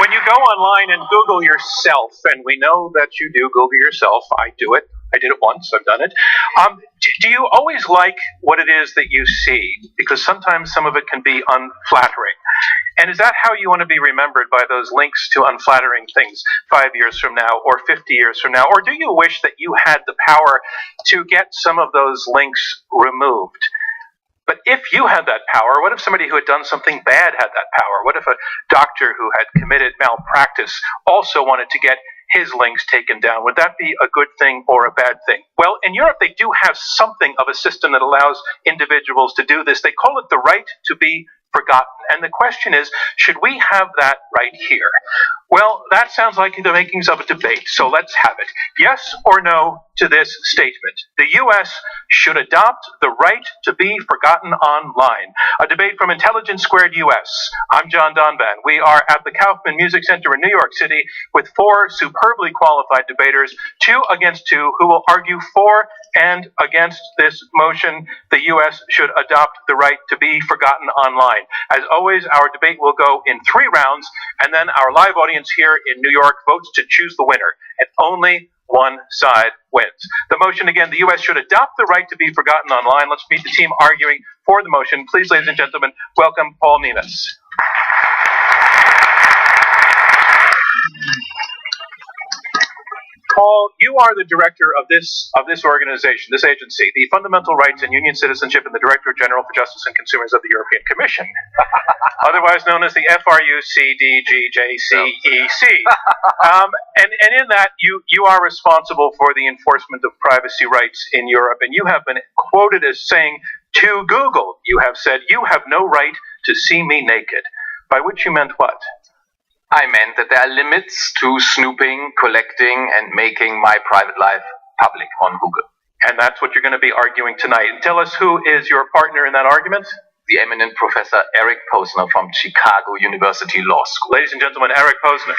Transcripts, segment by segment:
when you go online and Google yourself, and we know that you do Google yourself, I do it. I did it once. I've done it. Do you always like what it is that you see? Because sometimes some of it can be unflattering. And is that how you want to be remembered, by those links to unflattering things 5 years from now or 50 years from now? Or do you wish that you had the power to get some of those links removed? But if you had that power, what if somebody who had done something bad had that power? What if a doctor who had committed malpractice also wanted to get his links taken down? Would that be a good thing or a bad thing? Well, in Europe, they do have something of a system that allows individuals to do this. They call it the right to be forgotten. And the question is, should we have that right here? Well, that sounds like the makings of a debate, so let's have it. Yes or no to this statement? The U.S. should adopt the right to be forgotten online. A debate from Intelligence Squared U.S. I'm John Donvan. We are at the Kaufman Music Center in New York City with 4 superbly qualified debaters, 2 against 2, who will argue for and against this motion. The U.S. should adopt the right to be forgotten online. As always, our debate will go in 3 rounds, and then our live audience here in New York votes to choose the winner, and only one side wins. The motion again, the U.S. should adopt the right to be forgotten online. Let's meet the team arguing for the motion. Please, ladies and gentlemen, welcome Paul Nemes. Paul, you are the director of this organization, this agency, the Fundamental Rights and Union Citizenship, and the Director General for Justice and Consumers of the European Commission, otherwise known as the FRUCDGJCEC. And in that, you are responsible for the enforcement of privacy rights in Europe, and you have been quoted as saying to Google, you have said, "You have no right to see me naked," by which you meant what? I meant that there are limits to snooping, collecting, and making my private life public on Google. And that's what you're going to be arguing tonight. And tell us, who is your partner in that argument? The eminent Professor Eric Posner from Chicago University Law School. Ladies and gentlemen, Eric Posner.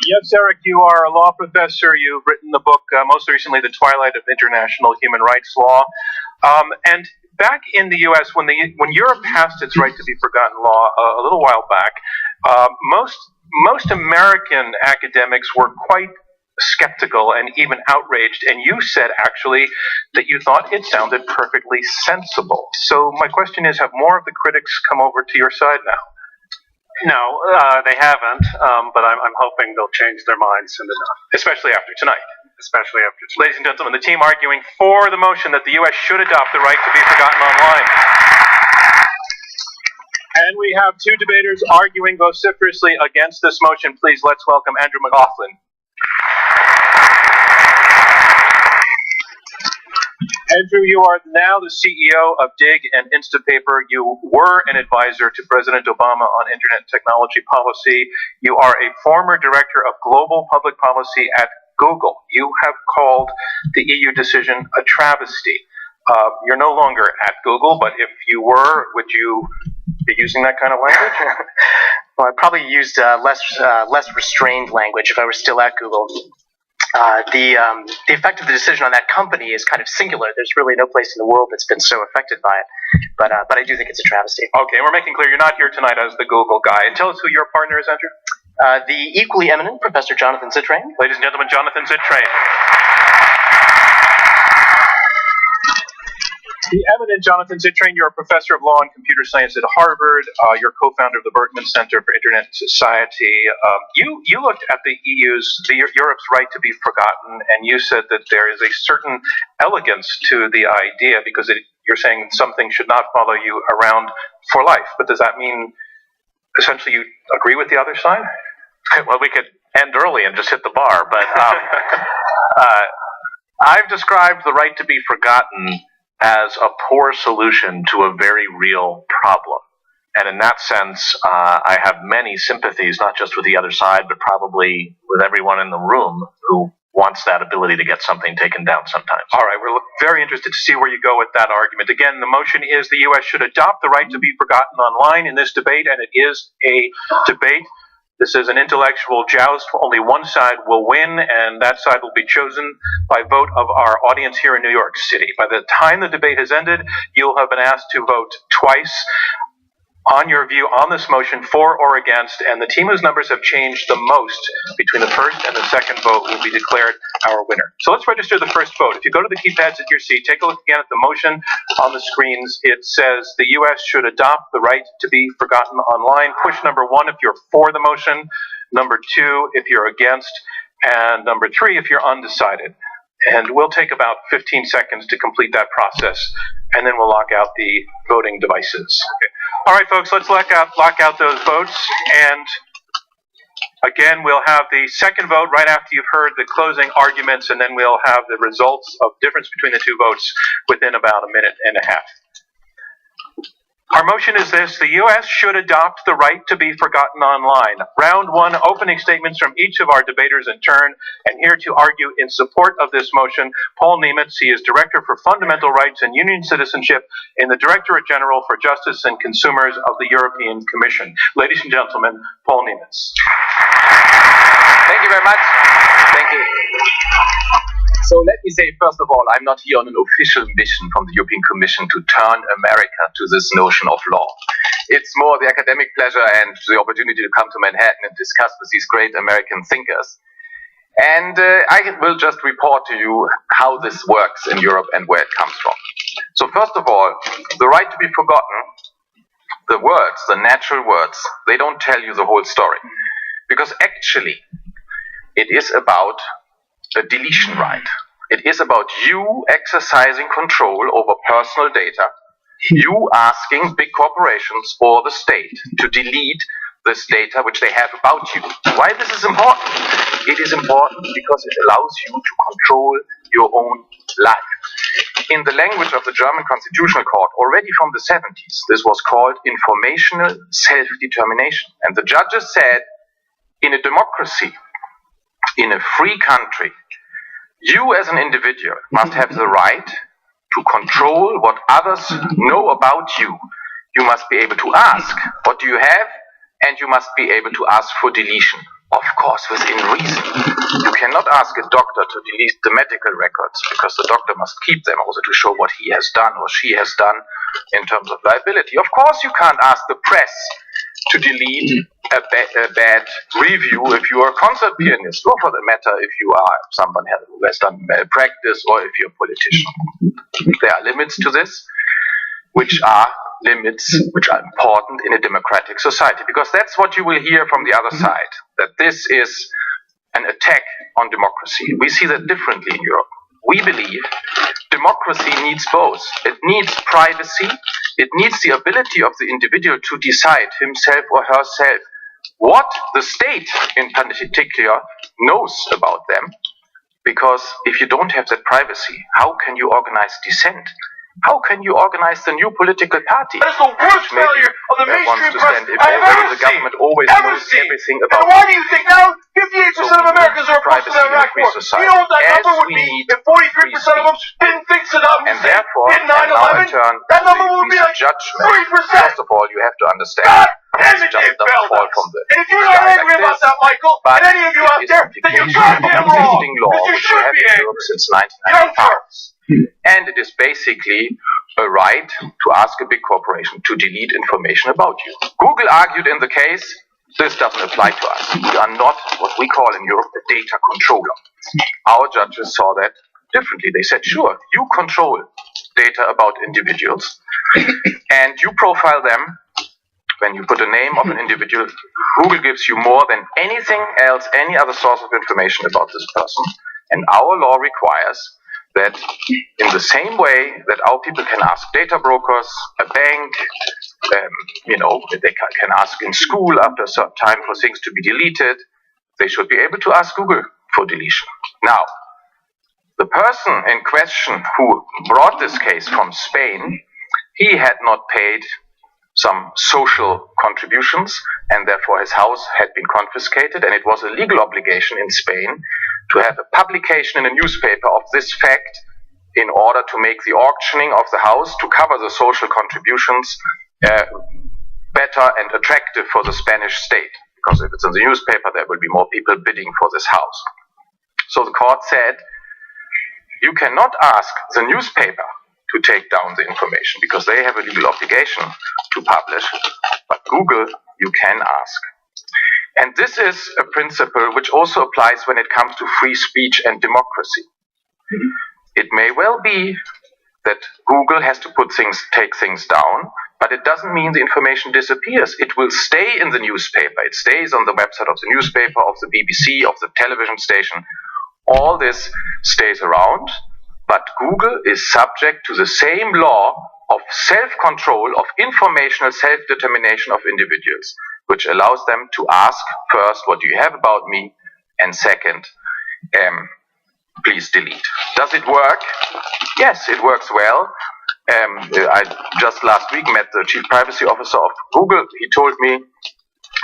Yes, Eric, you are a law professor. You've written the book, most recently, The Twilight of International Human Rights Law. And back in the U.S., when Europe passed its right to be forgotten law a little while back, most American academics were quite skeptical and even outraged. And you said, actually, that you thought it sounded perfectly sensible. So my question is, have more of the critics come over to your side now? No, they haven't, but I'm hoping they'll change their minds soon enough. Especially after tonight. Especially after tonight. Ladies and gentlemen, the team arguing for the motion that the U.S. should adopt the right to be forgotten online. And we have 2 debaters arguing vociferously against this motion. Please, let's welcome Andrew McLaughlin. Andrew, you are now the CEO of Digg and Instapaper. You were an advisor to President Obama on internet technology policy. You are a former director of global public policy at Google. You have called the EU decision a travesty. You're no longer at Google, but if you were, would you be using that kind of language? Well, I'd probably used less restrained language if I were still at Google. The effect of the decision on that company is kind of singular. There's really no place in the world that's been so affected by it. But I do think it's a travesty. Okay, and we're making clear you're not here tonight as the Google guy. And tell us who your partner is, Andrew. The equally eminent Professor Jonathan Zittrain. Ladies and gentlemen, Jonathan Zittrain. The eminent Jonathan Zittrain, you're a professor of law and computer science at Harvard. You're co-founder of the Berkman Center for Internet Society. You looked at Europe's right to be forgotten, and you said that there is a certain elegance to the idea because you're saying something should not follow you around for life. But does that mean essentially you agree with the other side? Well, we could end early and just hit the bar, but I've described the right to be forgotten as a poor solution to a very real problem. And in that sense, I have many sympathies, not just with the other side, but probably with everyone in the room who wants that ability to get something taken down sometimes. All right, we're very interested to see where you go with that argument. Again, the motion is the U.S. should adopt the right to be forgotten online in this debate, and it is a debate This is an intellectual joust. Only one side will win, and that side will be chosen by vote of our audience here in New York City. By the time the debate has ended, you'll have been asked to vote twice on your view on this motion, for or against, and the team whose numbers have changed the most between the first and the second vote will be declared our winner. So let's register the first vote. If you go to the keypads at your seat, take a look again at the motion on the screens. It says the U.S. should adopt the right to be forgotten online. Push number 1 if you're for the motion, number 2 if you're against, and number 3 if you're undecided. And we'll take about 15 seconds to complete that process, and then we'll lock out the voting devices. Okay. All right, folks, let's lock out those votes. And again, we'll have the second vote right after you've heard the closing arguments, and then we'll have the results of difference between the two votes within about a minute and a half. Our motion is this: the U.S. should adopt the right to be forgotten online. Round 1, opening statements from each of our debaters in turn. And here to argue in support of this motion, Paul Nemitz. He is Director for Fundamental Rights and Union Citizenship in the Directorate General for Justice and Consumers of the European Commission. Ladies and gentlemen, Paul Nemitz. Thank you very much. Thank you. So let me say, first of all, I'm not here on an official mission from the European Commission to turn America to this notion of law. It's more the academic pleasure and the opportunity to come to Manhattan and discuss with these great American thinkers. And I will just report to you how this works in Europe and where it comes from. So first of all, the right to be forgotten, the words, the natural words, they don't tell you the whole story. Because actually, it is about a deletion right. It is about you exercising control over personal data, you asking big corporations or the state to delete this data which they have about you. Why this is important? It is important because it allows you to control your own life. In the language of the German Constitutional Court, already from the 70s, this was called informational self-determination. And the judges said, in a democracy, in a free country, you as an individual must have the right to control what others know about you. You must be able to ask, what do you have? And you must be able to ask for deletion. Of course, within reason. You cannot ask a doctor to delete the medical records because the doctor must keep them also to show what he has done or she has done in terms of liability. Of course, you can't ask the press to delete a bad review if you are a concert pianist, or for the matter if you are someone who has done malpractice, or if you're a politician. There are limits to this, which are limits which are important in a democratic society, because that's what you will hear from the other side, that this is an attack on democracy. We see that differently in Europe. We believe democracy needs both. It needs privacy. It needs the ability of the individual to decide himself or herself what the state in particular knows about them. Because if you don't have that privacy, how can you organize dissent? How can you organize the new political party? That is the worst failure of the mainstream press I have ever the government seen. always knows everything about. And why do you think now 58% of Americans are opposed to that Iraq war? You know what that number would be if 43% of them didn't think Saddam And Hussein therefore, did 9/11? That number would be like judgment. 3%. First of all, you have to understand. God damn this it, just Dave doesn't fall Beldas. from the And if you're not sky angry like about this, that, Michael, but and any of you out it is there, then you're application goddamn of wrong. existing law, Because you which we should have be in angry. Europe since Young 1995. turks. And it is basically a right to ask a big corporation to delete information about you. Google argued in the case, this doesn't apply to us. We are not what we call in Europe a data controller. Our judges saw that differently. They said, sure, you control data about individuals and you profile them. When you put a name of an individual, Google gives you more than anything else, any other source of information about this person. And our law requires that in the same way that our people can ask data brokers, a bank, they can ask in school after a certain time for things to be deleted, they should be able to ask Google for deletion. Now, the person in question who brought this case from Spain, he had not paid some social contributions, and therefore his house had been confiscated, and it was a legal obligation in Spain to have a publication in a newspaper of this fact in order to make the auctioning of the house to cover the social contributions better and attractive for the Spanish state. because if it's in the newspaper, there will be more people bidding for this house. So the court said, you cannot ask the newspaper to take down the information because they have a legal obligation to publish, but Google you can ask. And this is a principle which also applies when it comes to free speech and democracy. It may well be that Google has to take things down, but it doesn't mean the information disappears. It will stay in the newspaper. It stays on the website of the newspaper, of the BBC, of the television station. All this stays around, but Google is subject to the same law of self-control, of informational self-determination of individuals, which allows them to ask first, what do you have about me? And second, please delete. Does it work? Yes, it works well. I just last week met the chief privacy officer of Google. He told me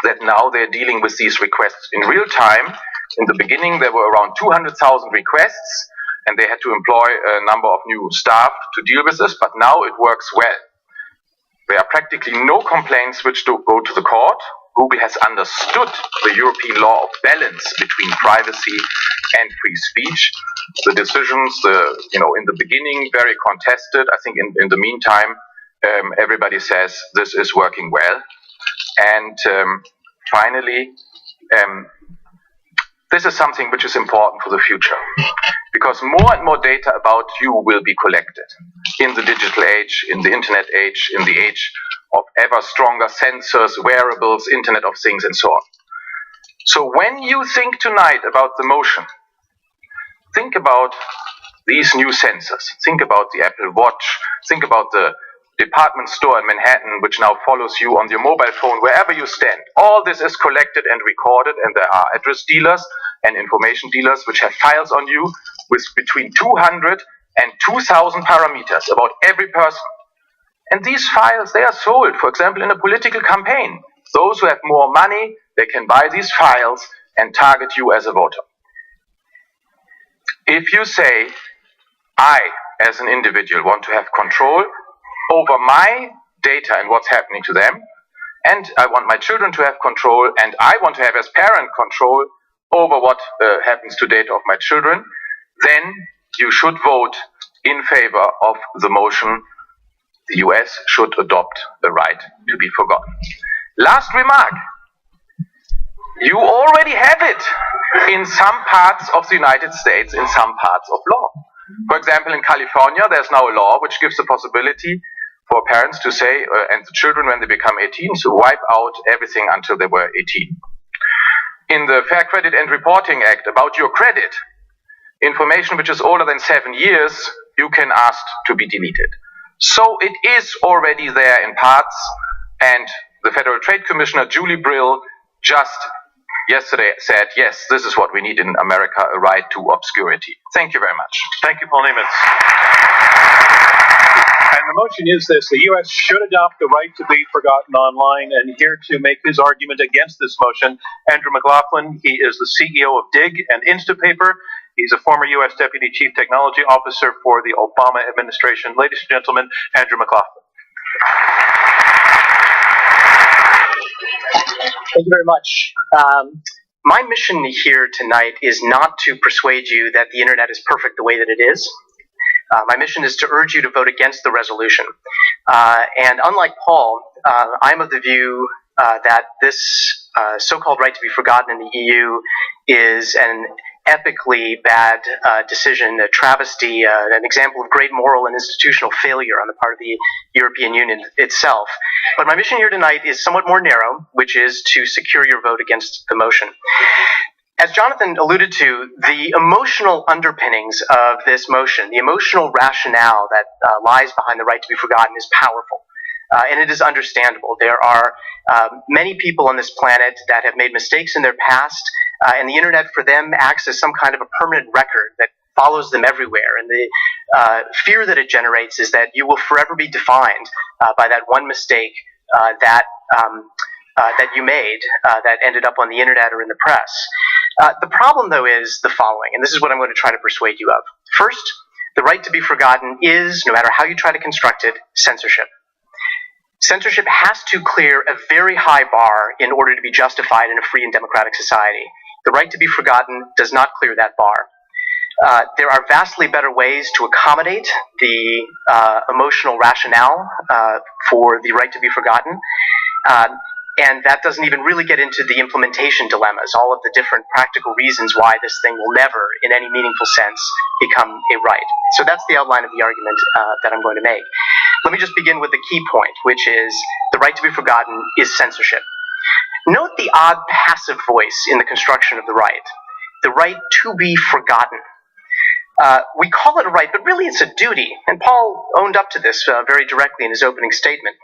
that now they're dealing with these requests in real time. In the beginning, there were around 200,000 requests, and they had to employ a number of new staff to deal with this, but now it works well. There are practically no complaints which go to the court. Google has understood the European law of balance between privacy and free speech. The decisions, in the beginning, very contested. I think in the meantime, everybody says this is working well. And finally, this is something which is important for the future, because more and more data about you will be collected in the digital age, in the internet age, in the age of ever stronger sensors, wearables, Internet of Things, and so on. So when you think tonight about the motion, think about these new sensors. Think about the Apple Watch. Think about the department store in Manhattan, which now follows you on your mobile phone wherever you stand. All this is collected and recorded, and there are address dealers and information dealers which have files on you with between 200 and 2,000 parameters about every person. And these files, they are sold, for example, in a political campaign. Those who have more money, they can buy these files and target you as a voter. If you say, I, as an individual, want to have control over my data and what's happening to them, and I want my children to have control, and I want to have as parent control over what happens to data of my children, then you should vote in favor of the motion, the US should adopt the right to be forgotten. Last remark. You already have it in some parts of the United States, in some parts of law. For example, in California, there's now a law which gives the possibility for parents to say, and the children when they become 18, to wipe out everything until they were 18. In the Fair Credit and Reporting Act about your credit, information which is older than 7 years, you can ask to be deleted. So it is already there in parts, and the Federal Trade Commissioner, Julie Brill, just yesterday said, yes, this is what we need in America, a right to obscurity. Thank you very much. Thank you, Paul Nemitz. And the motion is this: the U.S. should adopt the right to be forgotten online. And here to make his argument against this motion, Andrew McLaughlin. He is the CEO of Dig and Instapaper. He's a former U.S. Deputy Chief Technology Officer for the Obama administration. Ladies and gentlemen, Andrew McLaughlin. Thank you very much. My mission here tonight is not to persuade you that the internet is perfect the way that it is. My mission is to urge you to vote against the resolution. And unlike Paul, I'm of the view that this so-called right to be forgotten in the EU is an epically bad decision, a travesty, an example of great moral and institutional failure on the part of the European Union itself. But my mission here tonight is somewhat more narrow, which is to secure your vote against the motion. As Jonathan alluded to, the emotional underpinnings of this motion, the emotional rationale that lies behind the right to be forgotten is powerful. And it is understandable. There are many people on this planet that have made mistakes in their past, and the internet for them acts as some kind of a permanent record that follows them everywhere. And the fear that it generates is that you will forever be defined by that one mistake that you made that ended up on the internet or in the press. The problem, though, is the following, and this is what I'm going to try to persuade you of. First, the right to be forgotten is, no matter how you try to construct it, censorship. Censorship has to clear a very high bar in order to be justified in a free and democratic society. The right to be forgotten does not clear that bar. There are vastly better ways to accommodate the emotional rationale for the right to be forgotten. And that doesn't even really get into the implementation dilemmas, all of the different practical reasons why this thing will never, in any meaningful sense, become a right. So that's the outline of the argument that I'm going to make. Let me just begin with the key point, which is the right to be forgotten is censorship. Note the odd passive voice in the construction of the right to be forgotten. We call it a right, but really it's a duty, and Paul owned up to this very directly in his opening statement.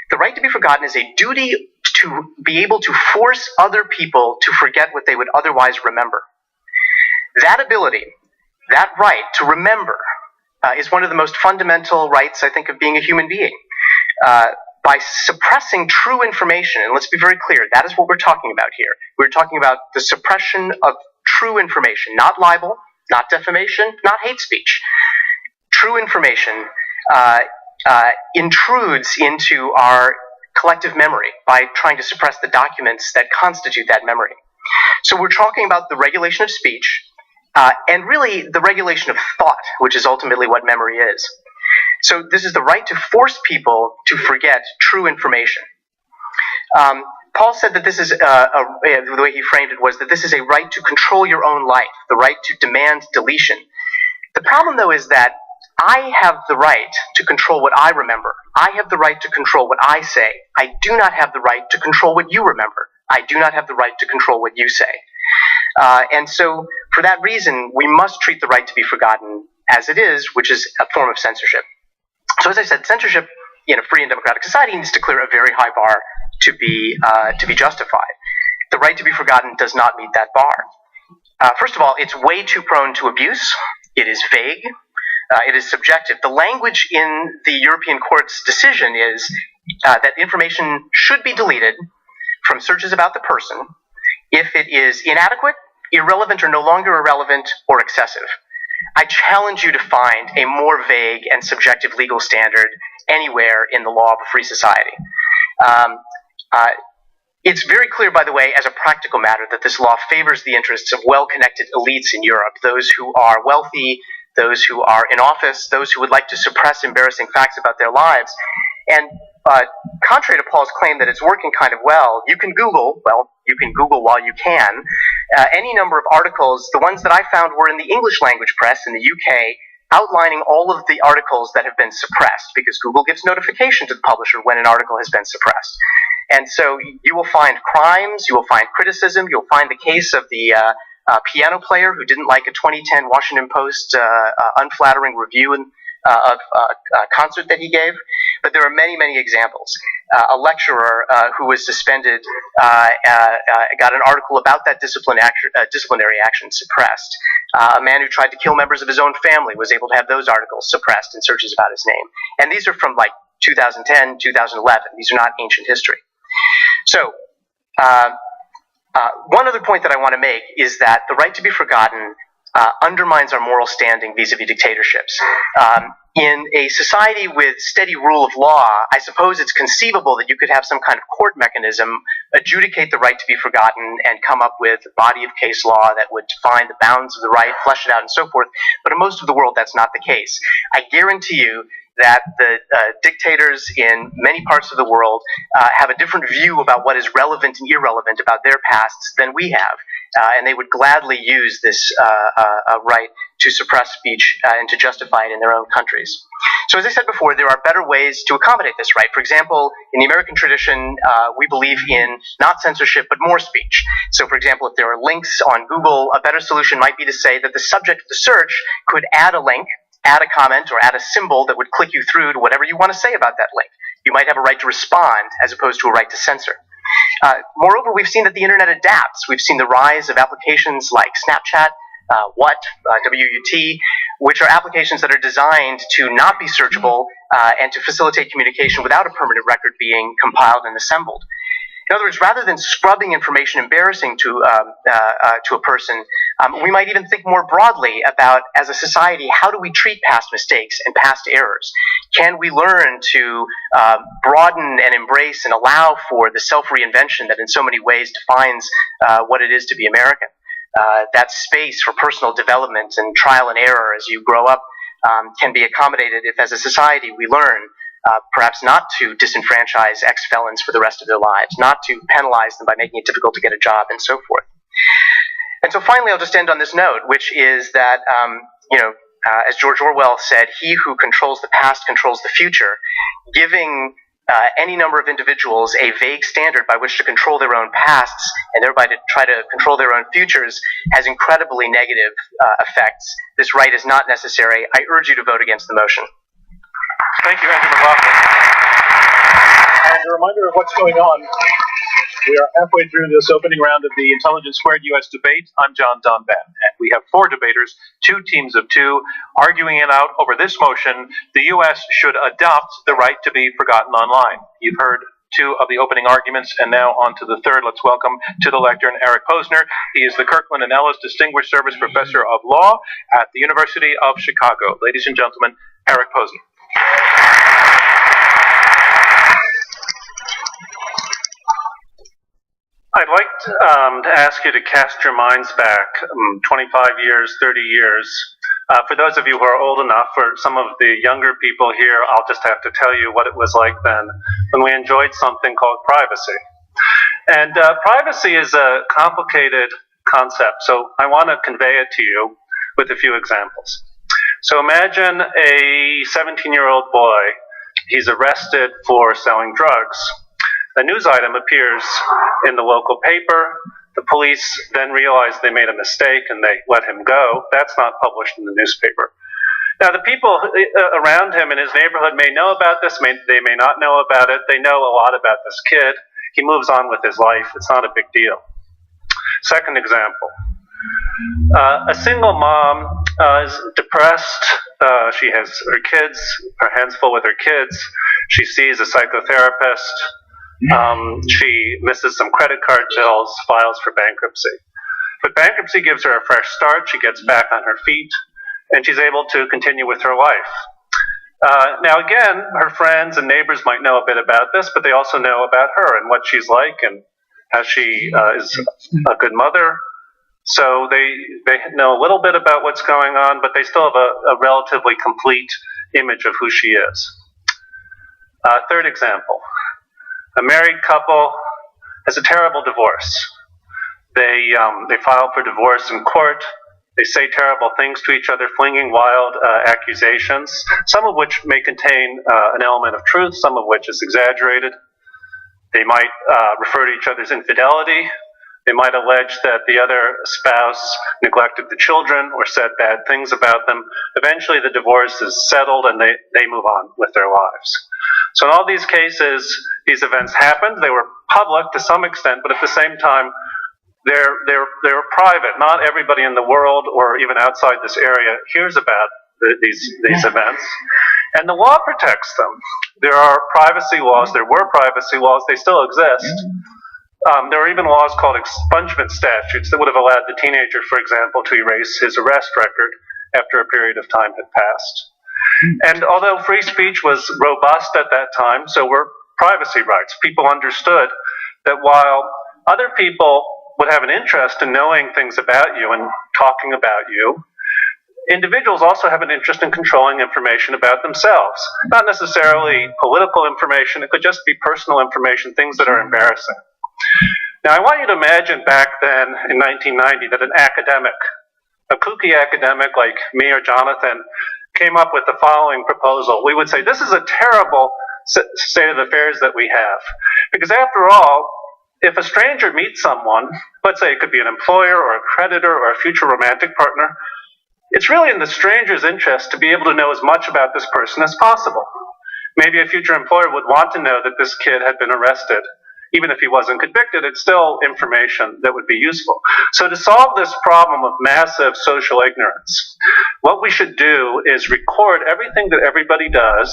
The right to be forgotten is a duty to be able to force other people to forget what they would otherwise remember. That ability, that right to remember, is one of the most fundamental rights, I think, of being a human being. By suppressing true information, and let's be very clear, that is what we're talking about here. We're talking about the suppression of true information, not libel, not defamation, not hate speech. True information intrudes into our collective memory by trying to suppress the documents that constitute that memory. So we're talking about the regulation of speech, and really the regulation of thought, which is ultimately what memory is. So this is the right to force people to forget true information. Paul said that this is, the way he framed it was that this is a right to control your own life, the right to demand deletion. The problem, though, is that I have the right to control what I remember. I have the right to control what I say. I do not have the right to control what you remember. I do not have the right to control what you say. And so, for that reason, we must treat the right to be forgotten as it is, which is a form of censorship. So as I said, censorship in a free and democratic society needs to clear a very high bar to be justified. The right to be forgotten does not meet that bar. First of all, it's way too prone to abuse. It is vague. It is subjective. The language in the European Court's decision is that information should be deleted from searches about the person if it is inadequate, irrelevant or no longer irrelevant, or excessive. I challenge you to find a more vague and subjective legal standard anywhere in the law of a free society. It's very clear, by the way, as a practical matter, that this law favors the interests of well-connected elites in Europe, those who are wealthy, those who are in office, those who would like to suppress embarrassing facts about their lives. And contrary to Paul's claim that it's working kind of well, you can Google while you can, any number of articles. The ones that I found were in the English language press in the UK, outlining all of the articles that have been suppressed, because Google gives notification to the publisher when an article has been suppressed. And so you will find crimes, you will find criticism, you'll find the case of the piano player who didn't like a 2010 Washington Post unflattering review of a concert that he gave. But there are many, many examples. A lecturer who was suspended got an article about that disciplinary action suppressed. A man who tried to kill members of his own family was able to have those articles suppressed in searches about his name. And these are from like 2010, 2011. These are not ancient history. So, one other point that I want to make is that the right to be forgotten undermines our moral standing vis-a-vis dictatorships. In a society with steady rule of law, I suppose it's conceivable that you could have some kind of court mechanism, adjudicate the right to be forgotten, and come up with a body of case law that would define the bounds of the right, flesh it out, and so forth. But in most of the world, that's not the case. I guarantee you that the dictators in many parts of the world have a different view about what is relevant and irrelevant about their pasts than we have. And they would gladly use this right to suppress speech and to justify it in their own countries. So as I said before, there are better ways to accommodate this right. For example, in the American tradition, we believe in not censorship, but more speech. So for example, if there are links on Google, a better solution might be to say that the subject of the search could add a link, add a comment, or add a symbol that would click you through to whatever you want to say about that link. You might have a right to respond as opposed to a right to censor. Moreover, we've seen that the internet adapts. We've seen the rise of applications like Snapchat, WUT, which are applications that are designed to not be searchable and to facilitate communication without a permanent record being compiled and assembled. In other words, rather than scrubbing information embarrassing to a person, we might even think more broadly about, as a society, how do we treat past mistakes and past errors? Can we learn to broaden and embrace and allow for the self-reinvention that in so many ways defines what it is to be American? That space for personal development and trial and error as you grow up can be accommodated if, as a society, we learn perhaps not to disenfranchise ex-felons for the rest of their lives, not to penalize them by making it difficult to get a job, and so forth. And so finally, I'll just end on this note, which is that, as George Orwell said, he who controls the past controls the future. Giving any number of individuals a vague standard by which to control their own pasts and thereby to try to control their own futures has incredibly negative effects. This right is not necessary. I urge you to vote against the motion. Thank you, Andrew McLaughlin. As a reminder of what's going on, we are halfway through this opening round of the Intelligence Squared U.S. debate. I'm John Donvan, and we have 4 debaters, 2 teams of 2, arguing it out over this motion: the U.S. should adopt the right to be forgotten online. You've heard 2 of the opening arguments, and now on to the third. Let's welcome to the lectern Eric Posner. He is the Kirkland & Ellis Distinguished Service Professor of Law at the University of Chicago. Ladies and gentlemen, Eric Posner. I'd like to ask you to cast your minds back 25 years, 30 years. For those of you who are old enough, for some of the younger people here, I'll just have to tell you what it was like then when we enjoyed something called privacy. And privacy is a complicated concept, so I want to convey it to you with a few examples. So imagine a 17-year-old boy. He's arrested for selling drugs. A news item appears in the local paper. The police then realize they made a mistake and they let him go. That's not published in the newspaper. Now, the people around him in his neighborhood may know about this, they may not know about it. They know a lot about this kid. He moves on with his life. It's not a big deal. Second example. A single mom is depressed. She has her kids, her hands full with her kids. She sees a psychotherapist. She misses some credit card bills, files for bankruptcy. But bankruptcy gives her a fresh start. She gets back on her feet, and she's able to continue with her life. Now again, her friends and neighbors might know a bit about this, but they also know about her and what she's like and how she is a good mother. So they know a little bit about what's going on, but they still have a relatively complete image of who she is. Third example. A married couple has a terrible divorce. They file for divorce in court. They say terrible things to each other, flinging wild accusations, some of which may contain an element of truth, some of which is exaggerated. They might refer to each other's infidelity. They might allege that the other spouse neglected the children or said bad things about them. Eventually the divorce is settled and they move on with their lives. So in all these cases, these events happened. They were public to some extent, but at the same time, they're private. Not everybody in the world or even outside this area hears about these events. And the law protects them. There are privacy laws. There were privacy laws. They still exist. There are even laws called expungement statutes that would have allowed the teenager, for example, to erase his arrest record after a period of time had passed. And although free speech was robust at that time, so were privacy rights. People understood that while other people would have an interest in knowing things about you and talking about you, individuals also have an interest in controlling information about themselves. Not necessarily political information, it could just be personal information, things that are embarrassing. Now, I want you to imagine back then in 1990 that an academic, a kooky academic like me or Jonathan, came up with the following proposal. We would say, this is a terrible state of affairs that we have. Because after all, if a stranger meets someone, let's say it could be an employer or a creditor or a future romantic partner, it's really in the stranger's interest to be able to know as much about this person as possible. Maybe a future employer would want to know that this kid had been arrested. Even if he wasn't convicted, it's still information that would be useful. So to solve this problem of massive social ignorance, what we should do is record everything that everybody does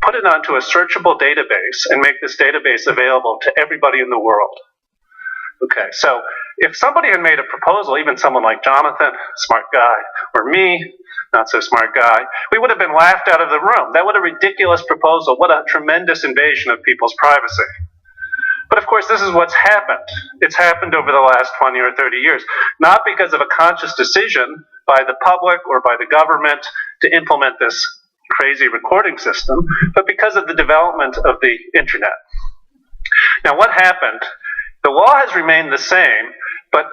put it onto a searchable database, and make this database available to everybody in the world. Okay, so if somebody had made a proposal, even someone like Jonathan, smart guy, or me, not so smart guy, we would have been laughed out of the room. That what a ridiculous proposal. What a tremendous invasion of people's privacy. But of course, this is what's happened. It's happened over the last 20 or 30 years, not because of a conscious decision by the public or by the government to implement this crazy recording system, but because of the development of the internet. Now, what happened? The law has remained the same, but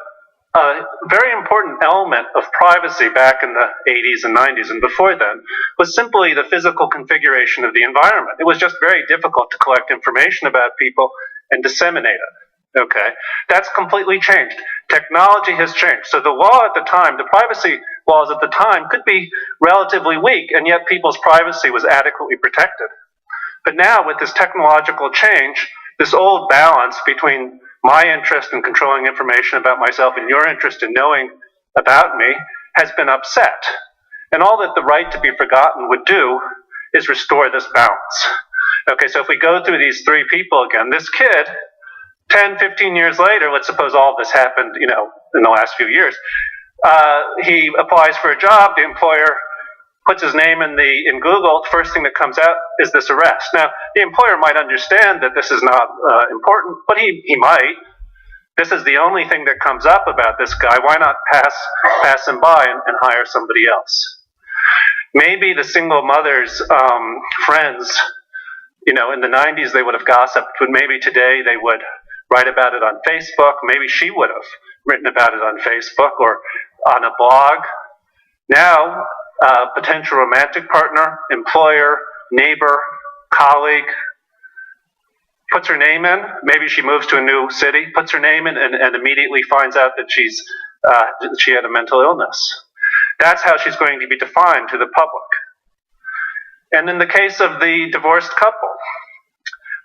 a very important element of privacy back in the 80s and 90s and before then was simply the physical configuration of the environment. It was just very difficult to collect information about people and disseminate it. Okay, that's completely changed. Technology has changed. So the law at the time, the privacy laws at the time could be relatively weak, and yet people's privacy was adequately protected. But now with this technological change, this old balance between my interest in controlling information about myself and your interest in knowing about me has been upset. And all that the right to be forgotten would do is restore this balance. Okay, so if we go through these three people again, this kid, 10, 15 years later, let's suppose all of this happened, in the last few years, he applies for a job, the employer puts his name in Google, the first thing that comes out is this arrest. Now, the employer might understand that this is not important, but he might. This is the only thing that comes up about this guy. Why not pass him by and hire somebody else? Maybe the single mother's friends, in the 90s they would have gossiped, but maybe today they would write about it on Facebook. Maybe she would have written about it on Facebook or on a blog. Now, potential romantic partner, employer, neighbor, colleague, puts her name in. Maybe she moves to a new city, puts her name in, and immediately finds out that she had a mental illness. That's how she's going to be defined to the public. And in the case of the divorced couple,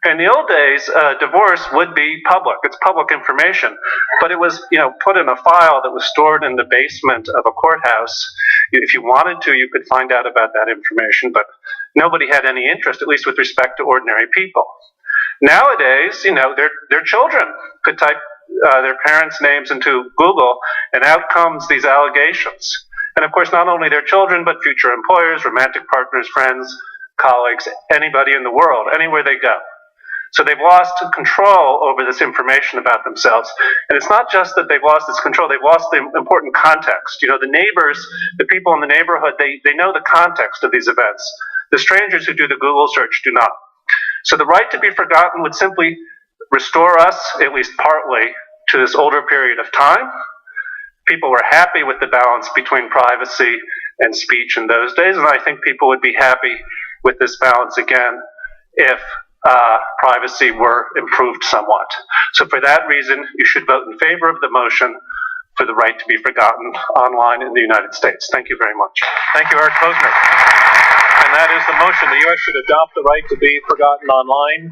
in the old days, divorce would be public. It's public information, but it was, put in a file that was stored in the basement of a courthouse. If you wanted to, you could find out about that information, but nobody had any interest, at least with respect to ordinary people. Nowadays, their children could type their parents' names into Google, and out comes these allegations. And of course, not only their children, but future employers, romantic partners, friends, colleagues, anybody in the world, anywhere they go. So they've lost control over this information about themselves. And it's not just that they've lost this control, they've lost the important context. The neighbors, the people in the neighborhood, they know the context of these events. The strangers who do the Google search do not. So the right to be forgotten would simply restore us, at least partly, to this older period of time. People were happy with the balance between privacy and speech in those days, and I think people would be happy with this balance again if privacy were improved somewhat. So for that reason, you should vote in favor of the motion for the right to be forgotten online in the United States. Thank you very much. Thank you, Art Posner. And that is the motion. The U.S. should adopt the right to be forgotten online.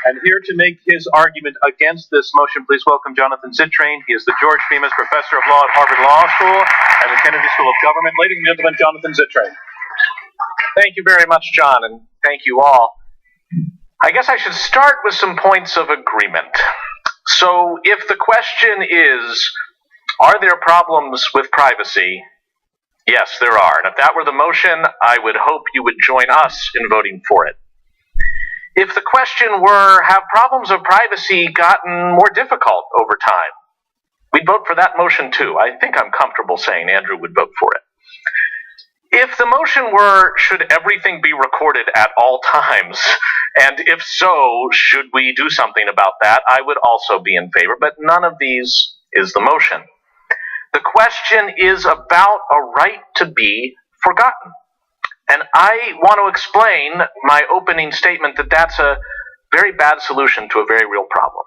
And here to make his argument against this motion, please welcome Jonathan Zittrain. He is the George Bemis Professor of Law at Harvard Law School and the Kennedy School of Government. Ladies and gentlemen, Jonathan Zittrain. Thank you very much, John, and thank you all. I guess I should start with some points of agreement. So if the question is, are there problems with privacy? Yes, there are. And if that were the motion, I would hope you would join us in voting for it. If the question were, have problems of privacy gotten more difficult over time? We'd vote for that motion too. I think I'm comfortable saying Andrew would vote for it. If the motion were, should everything be recorded at all times? And if so, should we do something about that? I would also be in favor, but none of these is the motion. The question is about a right to be forgotten. And I want to explain my opening statement that that's a very bad solution to a very real problem.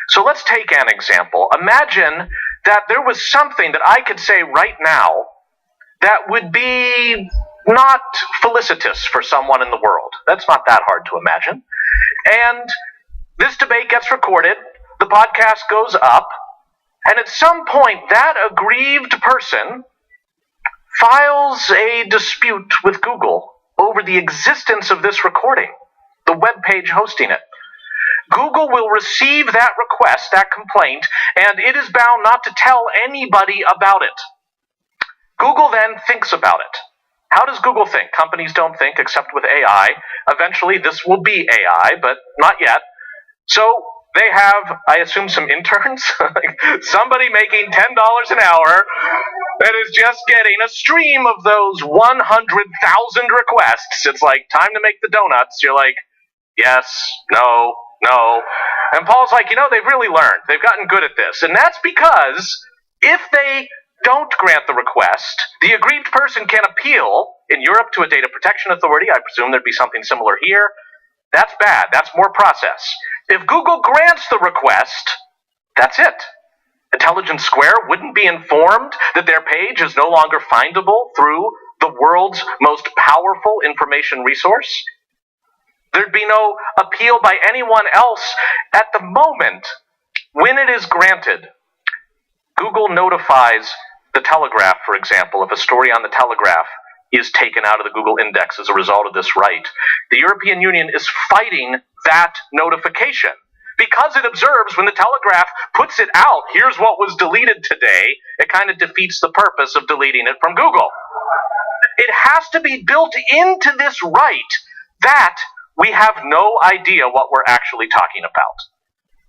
So let's take an example. Imagine that there was something that I could say right now that would be not felicitous for someone in the world. That's not that hard to imagine. And this debate gets recorded, the podcast goes up, and at some point that aggrieved person files a dispute with Google over the existence of this recording, the web page hosting it. Google will receive that request, that complaint, and it is bound not to tell anybody about it. Google then thinks about it. How does Google think? Companies don't think except with AI. Eventually this will be AI, but not yet. So they have, I assume, some interns, somebody making $10 an hour that is just getting a stream of those 100,000 requests. It's like, time to make the donuts. You're like, yes, no, no. And Paul's like, they've really learned. They've gotten good at this. And that's because if they don't grant the request, the aggrieved person can appeal in Europe to a data protection authority. I presume there'd be something similar here. That's bad. That's more process. If Google grants the request, that's it. Intelligence Square wouldn't be informed that their page is no longer findable through the world's most powerful information resource. There'd be no appeal by anyone else at the moment. When it is granted, Google notifies the Telegraph, for example, if a story on the Telegraph is taken out of the Google index as a result of this right. The European Union is fighting that notification because it observes when the Telegraph puts it out, here's what was deleted today, it kind of defeats the purpose of deleting it from Google. It has to be built into this right that we have no idea what we're actually talking about.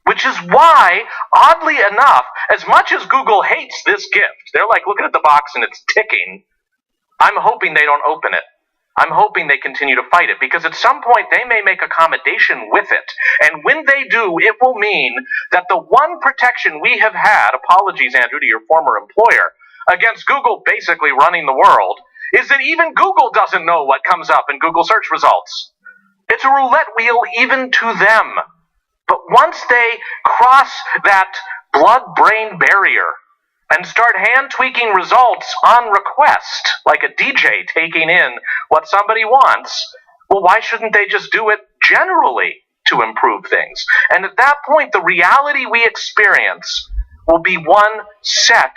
Which is why, oddly enough, as much as Google hates this gift, they're like looking at the box and it's ticking, I'm hoping they don't open it. I'm hoping they continue to fight it, because at some point they may make accommodation with it. And when they do, it will mean that the one protection we have had, apologies, Andrew, to your former employer, against Google basically running the world, is that even Google doesn't know what comes up in Google search results. It's a roulette wheel even to them. But once they cross that blood-brain barrier and start hand-tweaking results on request, like a DJ taking in what somebody wants, well, why shouldn't they just do it generally to improve things? And at that point, the reality we experience will be one set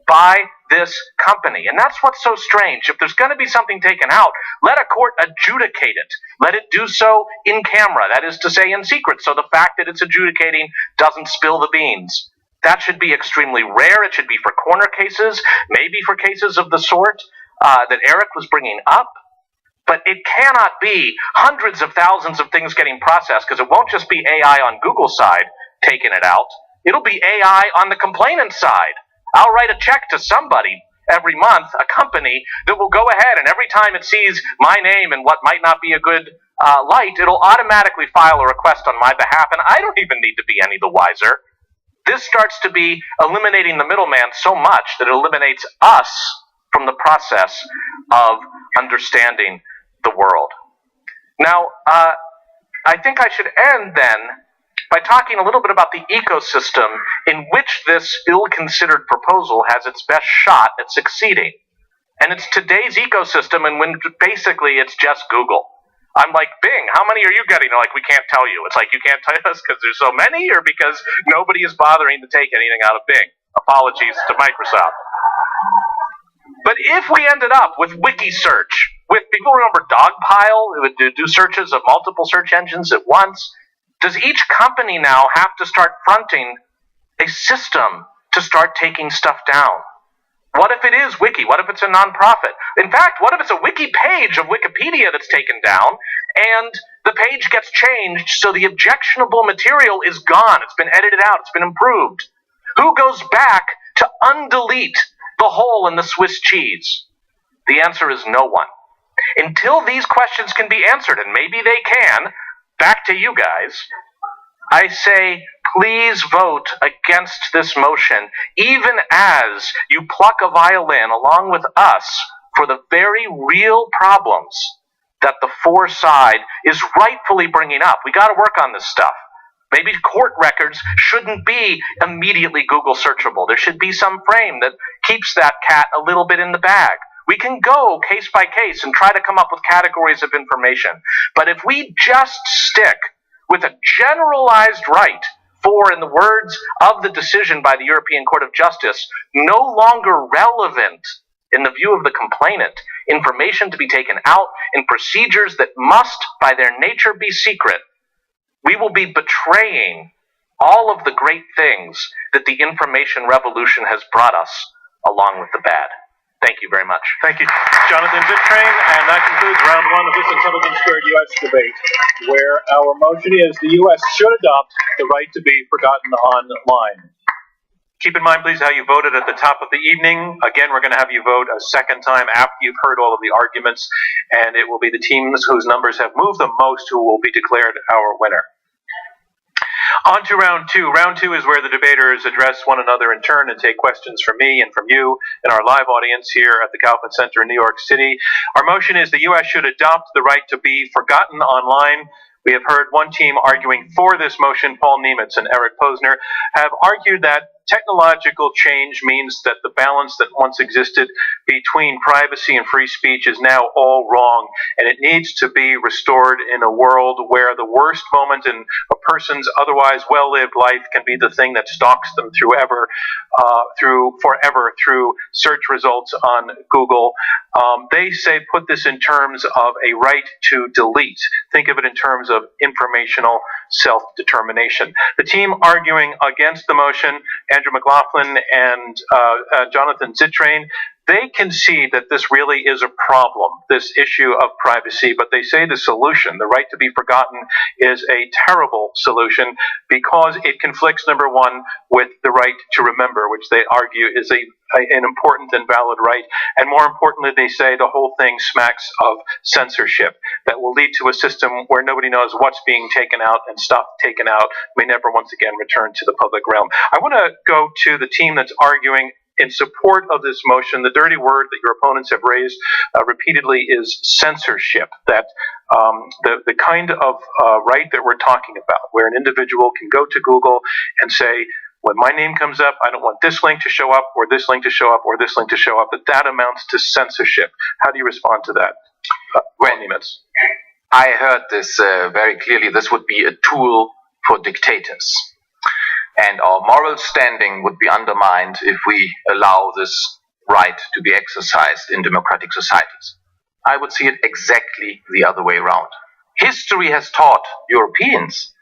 by this company. And that's what's so strange. If there's going to be something taken out, let a court adjudicate it. Let it do so in camera, that is to say in secret, so the fact that it's adjudicating doesn't spill the beans. That should be extremely rare. It should be for corner cases, maybe for cases of the sort that Eric was bringing up. But it cannot be hundreds of thousands of things getting processed, because it won't just be AI on Google's side taking it out. It'll be AI on the complainant's side. I'll write a check to somebody every month, a company, that will go ahead and every time it sees my name and what might not be a good light, it'll automatically file a request on my behalf, and I don't even need to be any the wiser. This starts to be eliminating the middleman so much that it eliminates us from the process of understanding the world. Now, I think I should end then by talking a little bit about the ecosystem in which this ill-considered proposal has its best shot at succeeding. And it's today's ecosystem, and when basically it's just Google. I'm like, Bing, how many are you getting? They're like, we can't tell you. It's like, you can't tell us because there's so many, or because nobody is bothering to take anything out of Bing? Apologies to Microsoft. But if we ended up with Wikisearch, with people remember Dogpile, who would do searches of multiple search engines at once, does each company now have to start fronting a system to start taking stuff down? What if it is Wiki? What if it's a nonprofit? In fact, what if it's a wiki page of Wikipedia that's taken down, and the page gets changed so the objectionable material is gone, it's been edited out, it's been improved? Who goes back to undelete the hole in the Swiss cheese? The answer is no one. Until these questions can be answered, and maybe they can, back to you guys, I say, please vote against this motion, even as you pluck a violin along with us for the very real problems that the for side is rightfully bringing up. We got to work on this stuff. Maybe court records shouldn't be immediately Google searchable. There should be some frame that keeps that cat a little bit in the bag. We can go case by case and try to come up with categories of information. But if we just stick with a generalized right for, in the words of the decision by the European Court of Justice, no longer relevant in the view of the complainant, information to be taken out in procedures that must, by their nature, be secret, we will be betraying all of the great things that the information revolution has brought us, along with the bad. Thank you very much. Thank you, Jonathan Zittrain, and that concludes round one of this Intelligence Squared U.S. debate, where our motion is the U.S. should adopt the right to be forgotten online. Keep in mind, please, how you voted at the top of the evening. Again, we're going to have you vote a second time after you've heard all of the arguments, and it will be the teams whose numbers have moved the most who will be declared our winner. On to round two. Round two is where the debaters address one another in turn and take questions from me and from you in our live audience here at the Kaufman Center in New York City. Our motion is the U.S. should adopt the right to be forgotten online. We have heard one team arguing for this motion. Paul Nemitz and Eric Posner have argued that technological change means that the balance that once existed between privacy and free speech is now all wrong, and it needs to be restored in a world where the worst moment in a person's otherwise well-lived life can be the thing that stalks them forever through search results on Google. They say put this in terms of a right to delete. Think of it in terms of informational self-determination. The team arguing against the motion, Andrew McLaughlin and Jonathan Zittrain, they concede that this really is a problem, this issue of privacy, but they say the solution, the right to be forgotten, is a terrible solution because it conflicts, number one, with the right to remember, which they argue is an important and valid right. And more importantly, they say the whole thing smacks of censorship that will lead to a system where nobody knows what's being taken out, and stuff taken out may never once again return to the public realm. I want to go to the team that's arguing in support of this motion. The dirty word that your opponents have raised repeatedly is censorship, that the kind of right that we're talking about, where an individual can go to Google and say, when my name comes up, I don't want this link to show up, or this link to show up, or this link to show up, that amounts to censorship. How do you respond to that? Well, I heard this very clearly. This would be a tool for dictators. And our moral standing would be undermined if we allow this right to be exercised in democratic societies. I would see it exactly the other way around. History has taught Europeans,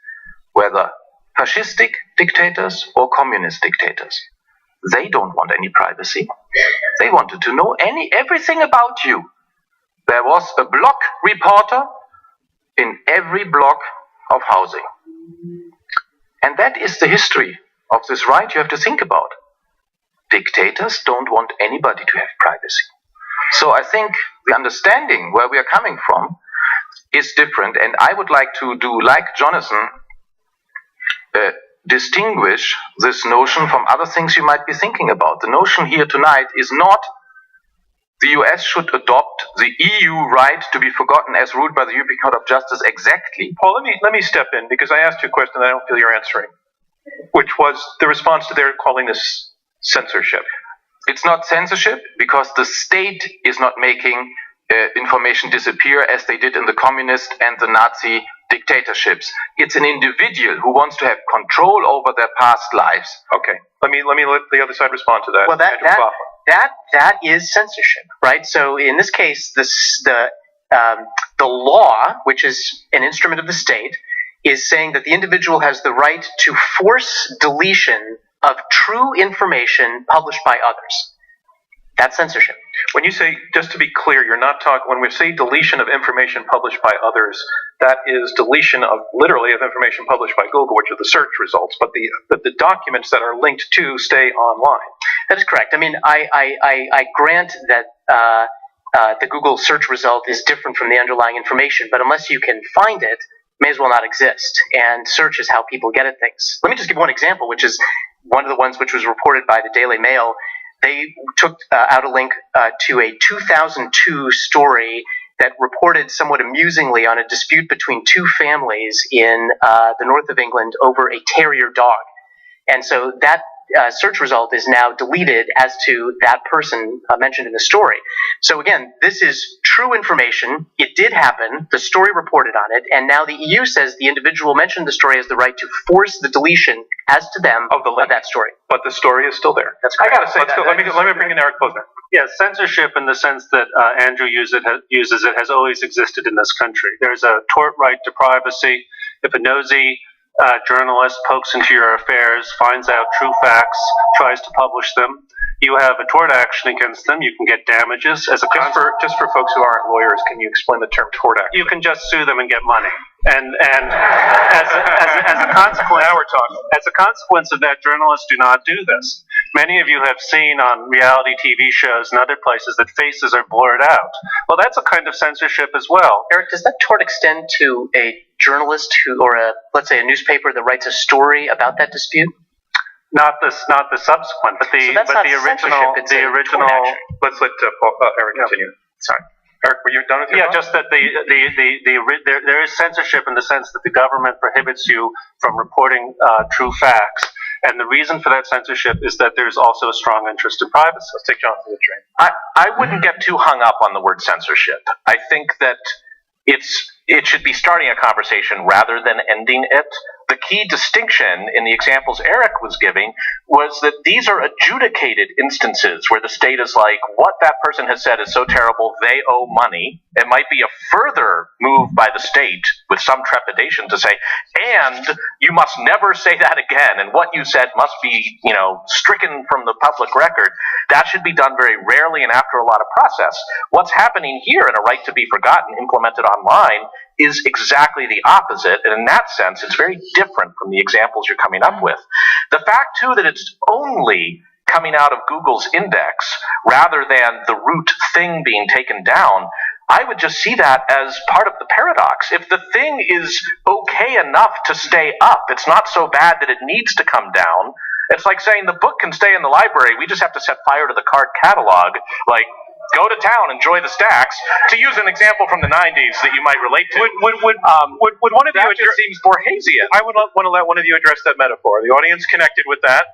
whether fascistic dictators or communist dictators, they don't want any privacy. They wanted to know everything about you. There was a block reporter in every block of housing. And that is the history of this right you have to think about. Dictators don't want anybody to have privacy. So I think the understanding where we are coming from is different, and I would like to do like Jonathan, distinguish this notion from other things you might be thinking about. The notion here tonight is not the US should adopt the EU right to be forgotten as ruled by the European Court of Justice exactly. Paul, let me step in, because I asked you a question that I don't feel you're answering, which was the response to their calling this censorship. It's not censorship because the state is not making information disappear as they did in the communist and the Nazi dictatorships. It's an individual who wants to have control over their past lives. Okay, let me let the other side respond to that. Well, that is censorship, right? So in this case, the law, which is an instrument of the state, is saying that the individual has the right to force deletion of true information published by others. That's censorship. When you say, just to be clear, you're not talking, when we say deletion of information published by others, that is deletion of information published by Google, which are the search results, but the documents that are linked to stay online. That is correct. I mean, I grant that the Google search result is different from the underlying information, but unless you can find it, it may as well not exist. And search is how people get at things. Let me just give one example, which is one of the ones which was reported by the Daily Mail. They took out a link to a 2002 story that reported somewhat amusingly on a dispute between two families in the north of England over a terrier dog. And so that search result is now deleted as to that person mentioned in the story. So again, this is true information. It did happen. The story reported on it. And now the EU says the individual mentioned in the story has the right to force the deletion as to them of that story. But the story is still there. That's correct. I got to say, let me bring in Eric Posner. Yes, censorship in the sense that Andrew uses it has always existed in this country. There's a tort right to privacy. If a nosy journalist pokes into your affairs, finds out true facts, tries to publish them, you have a tort action against them. You can get damages as a Just for folks who aren't lawyers, can you explain the term tort action? You can just sue them and get money. And as a consequence, now we're talking. As a consequence of that, journalists do not do this. Many of you have seen on reality TV shows and other places that faces are blurred out. Well, that's a kind of censorship as well. Eric, does that tort extend to a journalist or let's say a newspaper that writes a story about that dispute? Not the subsequent, but the original. Let's let Eric continue. Sorry. Eric, were you done with your Yeah, thought? just that there is censorship in the sense that the government prohibits you from reporting true facts, and the reason for that censorship is that there's also a strong interest in privacy. Let's take Jonathan to the train. I wouldn't get too hung up on the word censorship. I think that it should be starting a conversation rather than ending it. The key distinction in the examples Eric was giving was that these are adjudicated instances where the state is like, what that person has said is so terrible, they owe money. It might be a further move by the state with some trepidation to say, and you must never say that again, and what you said must be, stricken from the public record. That should be done very rarely and after a lot of process. What's happening here in a right to be forgotten implemented online is exactly the opposite, and in that sense, it's very different from the examples you're coming up with. The fact, too, that it's only coming out of Google's index rather than the root thing being taken down, I would just see that as part of the paradox. If the thing is okay enough to stay up, it's not so bad that it needs to come down. It's like saying the book can stay in the library, we just have to set fire to the card catalog, like, go to town, enjoy the stacks, to use an example from the 90s that you might relate to. Would one of you that just seems Borgesian. I would want to let one of you address that metaphor. The audience connected with that.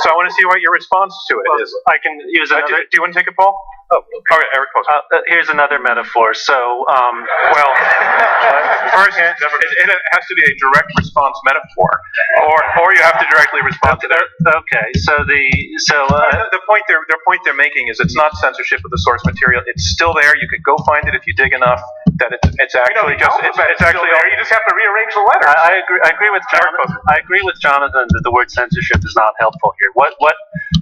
So I want to see what your response to it is. I can use another. Do you want to take it, Paul? Oh, all right, Eric. Here's another metaphor. So, first, it has to be a direct response metaphor, or you have to directly respond to that. Okay. So the point they're making is it's not censorship of the source material. It's still there. You could go find it if you dig enough. That it's actually it's actually there. You just have to rearrange the letters. I agree with Jonathan. I agree with Jonathan that the word censorship is not helpful here. What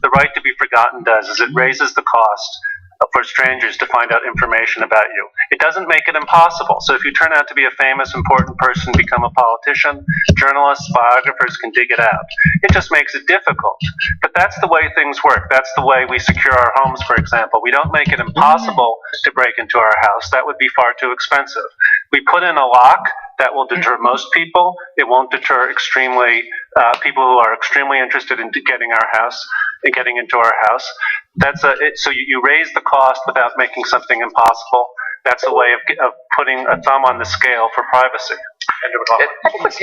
the right to be forgotten does is it raises the cost for strangers to find out information about you. It doesn't make it impossible. So if you turn out to be a famous, important person, become a politician, journalists, biographers can dig it out. It just makes it difficult. But that's the way things work. That's the way we secure our homes, for example. We don't make it impossible to break into our house. That would be far too expensive. We put in a lock that will deter most people. It won't deter people who are extremely interested in getting into our house. So you raise the cost without making something impossible. That's a way of putting a thumb on the scale for privacy.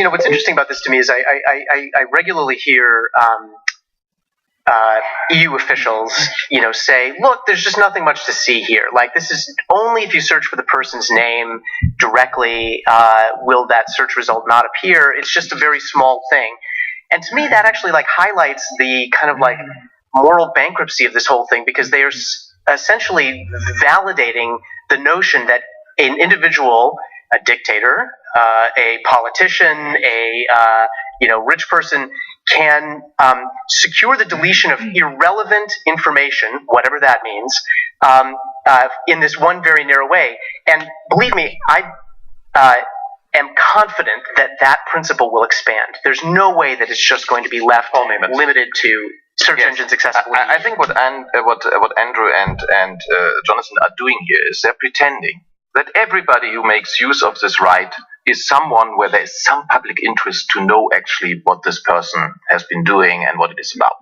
What's interesting about this to me is I regularly hear EU officials, say, look, there's just nothing much to see here. Like, this is only if you search for the person's name directly will that search result not appear. It's just a very small thing. And to me, that actually highlights the kind of moral bankruptcy of this whole thing, because they are essentially validating the notion that an individual, a dictator, a politician, a rich person can secure the deletion of irrelevant information, whatever that means, in this one very narrow way. And believe me, I am confident that principle will expand. There's no way that it's just going to be left limited to search engines accessible. I think what Andrew and Jonathan are doing here is they're pretending that everybody who makes use of this right is someone where there is some public interest to know actually what this person has been doing and what it is about.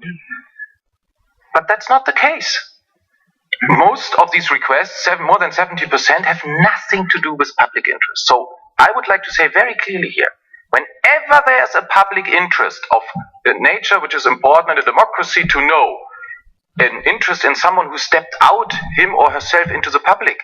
But that's not the case. Most of these requests, more than 70%, have nothing to do with public interest. So I would like to say very clearly here, whenever there's a public interest of the nature which is important in a democracy to know, an interest in someone who stepped out, him or herself, into the public,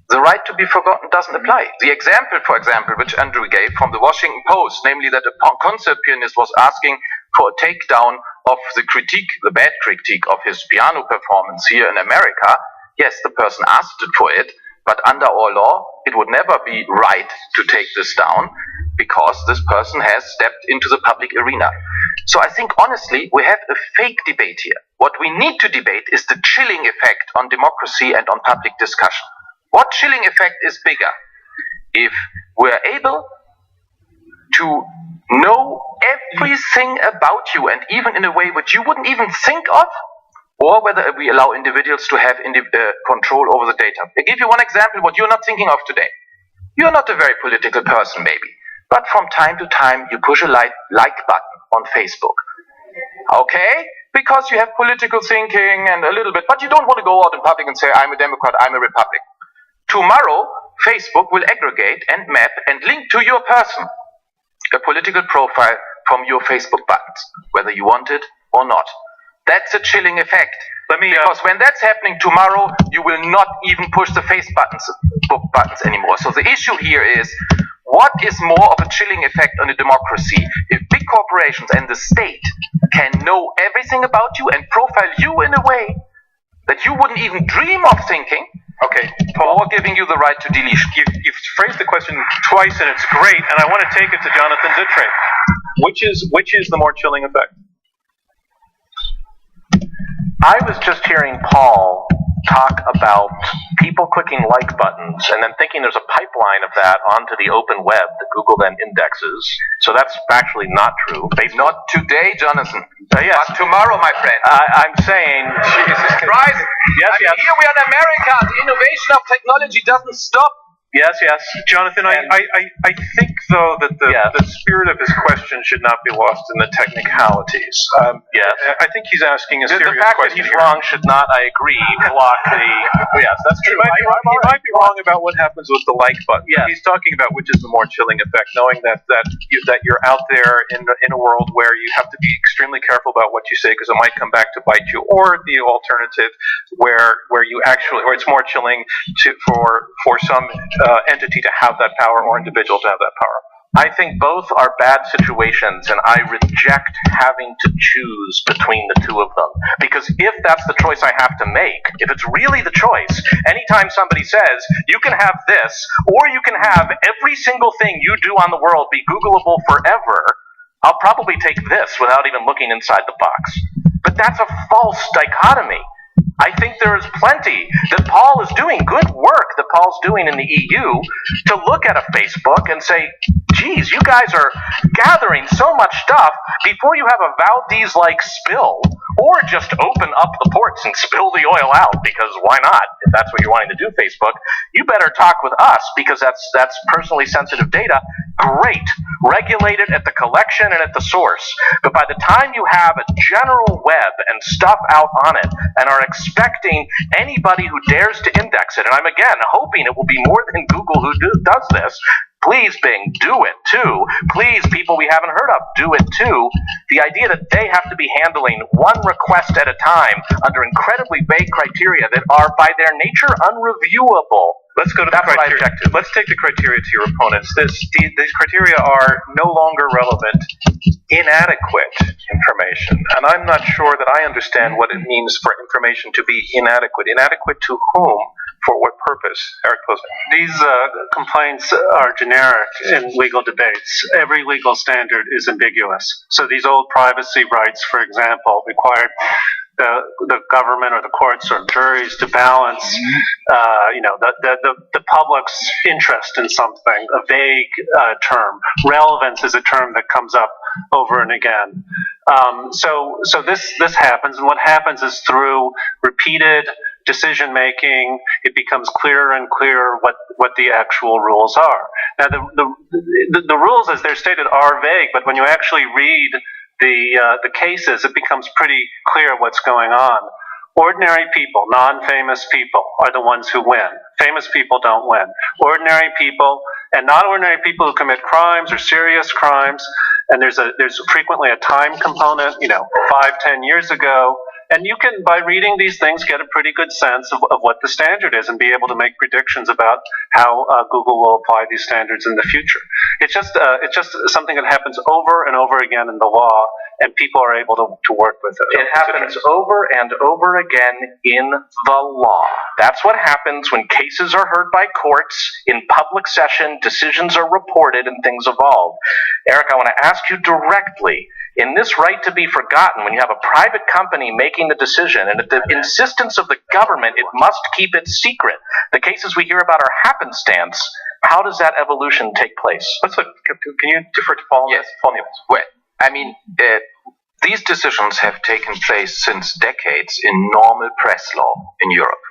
the right to be forgotten doesn't apply. The example, for example, which Andrew gave from the Washington Post, namely that a concert pianist was asking for a takedown of the critique, the bad critique of his piano performance here in America, yes, the person asked for it, but under our law, it would never be right to take this down because this person has stepped into the public arena. So I think honestly, we have a fake debate here. What we need to debate is the chilling effect on democracy and on public discussion. What chilling effect is bigger? If we're able to know everything about you, and even in a way which you wouldn't even think of, or whether we allow individuals to have control over the data. I'll give you one example, what you're not thinking of today. You're not a very political person, maybe, but from time to time you push a like button on Facebook. Okay? Because you have political thinking and a little bit, but you don't want to go out in public and say, I'm a Democrat, I'm a Republican. Tomorrow, Facebook will aggregate and map and link to your person a political profile from your Facebook buttons, whether you want it or not. That's a chilling effect. Because when that's happening tomorrow, you will not even push the Facebook buttons anymore. So the issue here is, what is more of a chilling effect on a democracy if big corporations and the state can know everything about you and profile you in a way that you wouldn't even dream of thinking? Okay, Paul, or giving you the right to deletion. You've phrased the question twice, and it's great, and I want to take it to Jonathan Zittrain. Which is the more chilling effect? I was just hearing Paul talk about people clicking like buttons and then thinking there's a pipeline of that onto the open web that Google then indexes. So that's actually not true. Not today, Jonathan. Yes. But tomorrow, my friend. I'm saying... Jesus Christ. Yes, yes. Here we are in America. The innovation of technology doesn't stop. Yes, yes. Jonathan, I think, though, that the spirit of his question should not be lost in the technicalities. Yes. I think he's asking a serious question. The fact that he's wrong should not, I agree, block the... Yes, that's true. He might be wrong about what happens with the like button. Yes. He's talking about which is the more chilling effect, knowing that you're out there in a world where you have to be extremely careful about what you say because it might come back to bite you, or the alternative where you actually, or it's more chilling for some entity to have that power or individual to have that power. I think both are bad situations, and I reject having to choose between the two of them. Because if that's the choice I have to make, if it's really the choice, anytime somebody says, you can have this, or you can have every single thing you do on the world be Googleable forever, I'll probably take this without even looking inside the box. But that's a false dichotomy. I think there is plenty that Paul is doing, good work that Paul's doing in the EU, to look at a Facebook and say, geez, you guys are gathering so much stuff before you have a Valdez-like spill, or just open up the ports and spill the oil out, because why not? If that's what you're wanting to do, Facebook, you better talk with us, because that's personally sensitive data. Great. Regulate it at the collection and at the source. But by the time you have a general web and stuff out on it, and are expecting anybody who dares to index it, and I'm again hoping it will be more than Google who does this. Please, Bing, do it too. Please, people we haven't heard of, do it too. The idea that they have to be handling one request at a time under incredibly vague criteria that are by their nature unreviewable. Let's go to the criteria. Let's take the criteria to your opponents. These criteria are no longer relevant. Inadequate information. And I'm not sure that I understand what it means for information to be inadequate. Inadequate to whom? For what purpose? Eric Posner. These complaints are generic in legal debates. Every legal standard is ambiguous. So these old privacy rights, for example, required the government or the courts or juries to balance, the public's interest in something, a vague term. Relevance is a term that comes up over and again. So this happens, and what happens is through repeated decision making, it becomes clearer and clearer what the actual rules are. Now, the rules as they're stated are vague, but when you actually read the cases, it becomes pretty clear what's going on. Ordinary people, non-famous people, are the ones who win. Famous people don't win. Ordinary people, and not ordinary people who commit crimes or serious crimes, and there's frequently a time component. 5-10 years ago, And you can, by reading these things, get a pretty good sense of what the standard is and be able to make predictions about how Google will apply these standards in the future. It's just something that happens over and over again in the law, and people are able to work with it. It happens over and over again in the law. That's what happens when cases are heard by courts, in public session, decisions are reported, and things evolve. Eric, I want to ask you directly, in this right to be forgotten, when you have a private company making the decision, and at the insistence of the government, it must keep it secret, the cases we hear about are happenstance, how does that evolution take place? Let's look. Can you defer to Paul? Yes. Paul Newman. Well, I mean, these decisions have taken place since decades in normal press law in Europe.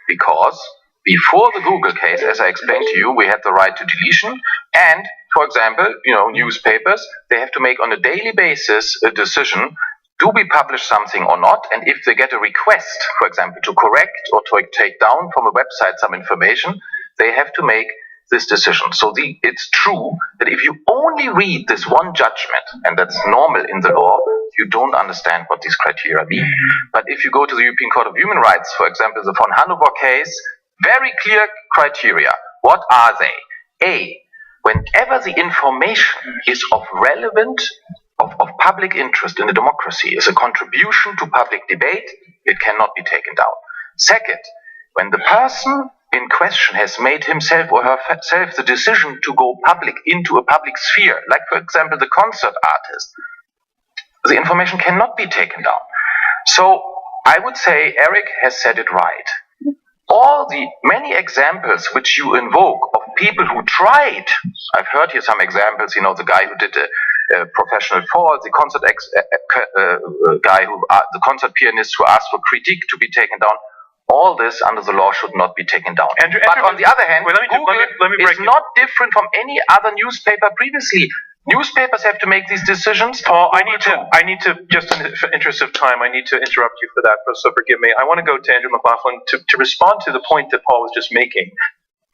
Because before the Google case, as I explained to you, we had the right to deletion. And, for example, newspapers, they have to make on a daily basis a decision, do we publish something or not? And if they get a request, for example, to correct or to take down from a website some information, they have to make this decision. So it's true that if you only read this one judgment, and that's normal in the law, you don't understand what these criteria mean. But if you go to the European Court of Human Rights, for example, the von Hannover case, very clear criteria. What are they? A, whenever the information is of relevant, of public interest in a democracy, is a contribution to public debate, it cannot be taken down. Second, when the person in question has made himself or herself the decision to go public into a public sphere, like for example the concert artist, the information cannot be taken down. So I would say Eric has said it right. All the many examples which you invoke of people who tried, I've heard here some examples, the guy who did a professional fall, the concert guy, the concert pianist who asked for critique to be taken down, all this under the law should not be taken down. Andrew, but on the other hand, let me break is not different from any other newspaper previously. Newspapers have to make these decisions. Paul, I need to, just in the interest of time, I need to interrupt you for that, so forgive me. I want to go to Andrew McLaughlin to respond to the point that Paul was just making.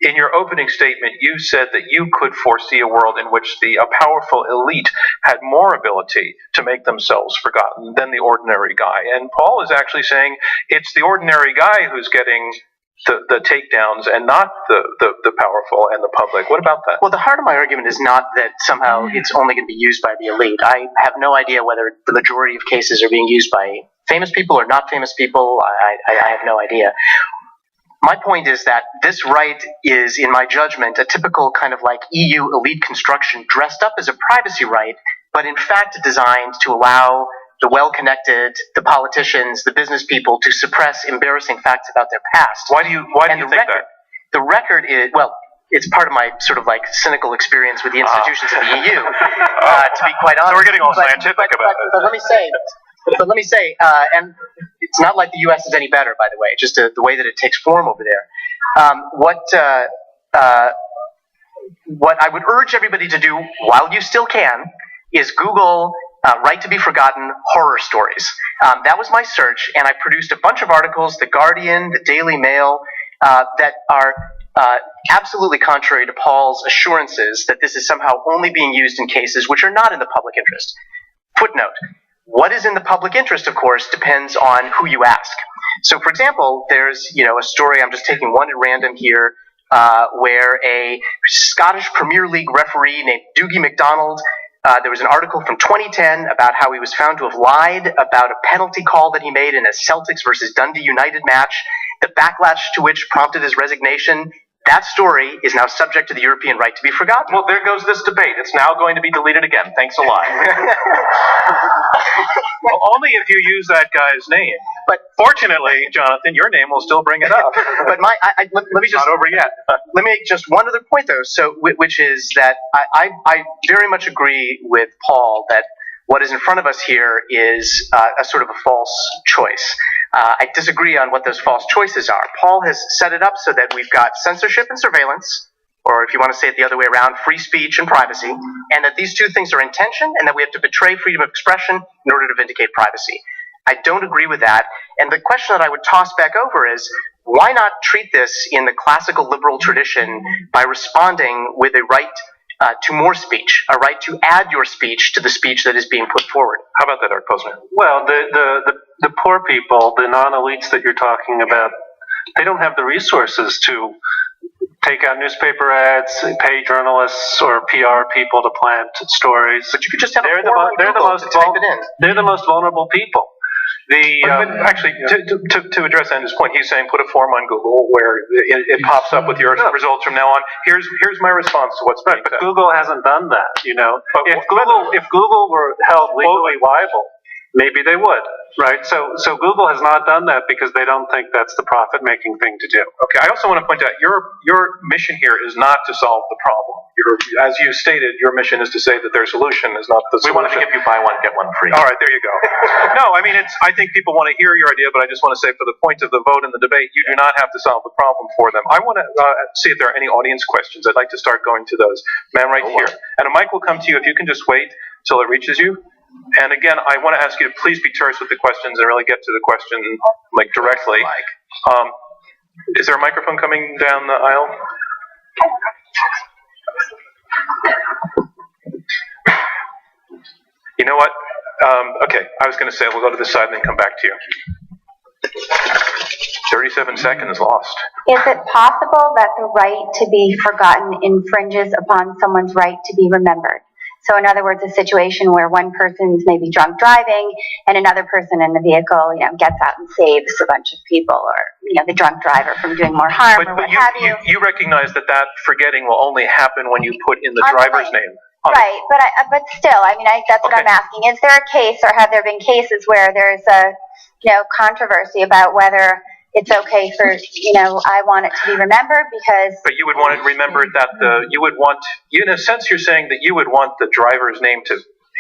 In your opening statement, you said that you could foresee a world in which a powerful elite had more ability to make themselves forgotten than the ordinary guy. And Paul is actually saying it's the ordinary guy who's getting the takedowns and not the powerful and the public. What about that? Well, the heart of my argument is not that somehow it's only going to be used by the elite. I have no idea whether the majority of cases are being used by famous people or not famous people. I have no idea. My point is that this right is, in my judgment, a typical kind of like EU elite construction dressed up as a privacy right, but in fact designed to allow the well-connected, the politicians, the business people to suppress embarrassing facts about their past. Why do you think that? The record is, well, it's part of my sort of like cynical experience with the institutions of the EU, to be quite honest. So we're getting all scientific about this. But let me say, and it's not like the U.S. is any better, by the way, just the way that it takes form over there. What I would urge everybody to do, while you still can, is Google right to be forgotten horror stories. That was my search, and I produced a bunch of articles, The Guardian, The Daily Mail, that are absolutely contrary to Paul's assurances that this is somehow only being used in cases which are not in the public interest. Footnote. What is in the public interest, of course, depends on who you ask. So, for example, there's a story, I'm just taking one at random here, where a Scottish Premier League referee named Dougie MacDonald, there was an article from 2010 about how he was found to have lied about a penalty call that he made in a Celtics versus Dundee United match, the backlash to which prompted his resignation. That story is now subject to the European right to be forgotten. Well, there goes this debate. It's now going to be deleted again. Thanks a lot. Well, only if you use that guy's name. But fortunately, Jonathan, your name will still bring it up. But let me just, not over yet. Let me make just one other point, though. So, which is that I very much agree with Paul that what is in front of us here is a sort of a false choice. I disagree on what those false choices are. Paul has set it up so that we've got censorship and surveillance, or if you want to say it the other way around, free speech and privacy, and that these two things are in tension, and that we have to betray freedom of expression in order to vindicate privacy. I don't agree with that, and the question that I would toss back over is, why not treat this in the classical liberal tradition by responding with a right to more speech, a right to add your speech to the speech that is being put forward. How about that, Art Posner? Well, the poor people, the non-elites that you're talking about, they don't have the resources to take out newspaper ads, pay journalists or PR people to plant stories. But you could just have They're a form on Google to type it in. They're the most vulnerable people. But actually, to address Andrew's point, he's saying put a form on Google where it pops up with your results from now on. Here's my response to what's being But said. Google hasn't done that, you know. But If Google were held legally liable, maybe they would, right? So Google has not done that because they don't think that's the profit-making thing to do. Okay, I also want to point out your mission here is not to solve the problem. As you stated, your mission is to say that their solution is not the We solution. wanted to give you buy one, get one free. All right, there you go. No, I mean, I think people want to hear your idea, but I just want to say for the point of the vote and the debate, you do not have to solve the problem for them. I want to see if there are any audience questions. I'd like to start going to those. Man, right here. And a mic will come to you if you can just wait till it reaches you. And again, I want to ask you to please be terse with the questions and really get to the question, like, directly. Is there a microphone coming down the aisle? You know what? Okay, I was going to say we'll go to this side and then come back to you. 37 seconds lost. Is it possible that the right to be forgotten infringes upon someone's right to be remembered? So in other words, a situation where one person's maybe drunk driving and another person in the vehicle, gets out and saves a bunch of people, or, the drunk driver from doing more harm, or what have you. You recognize that forgetting will only happen when you put in the driver's name. Right, but still, that's what I'm asking. Is there a case, or have there been cases where there's a, controversy about whether it's okay for, I want it to be remembered because... But you would want it remembered that in a sense you're saying that you would want the driver's name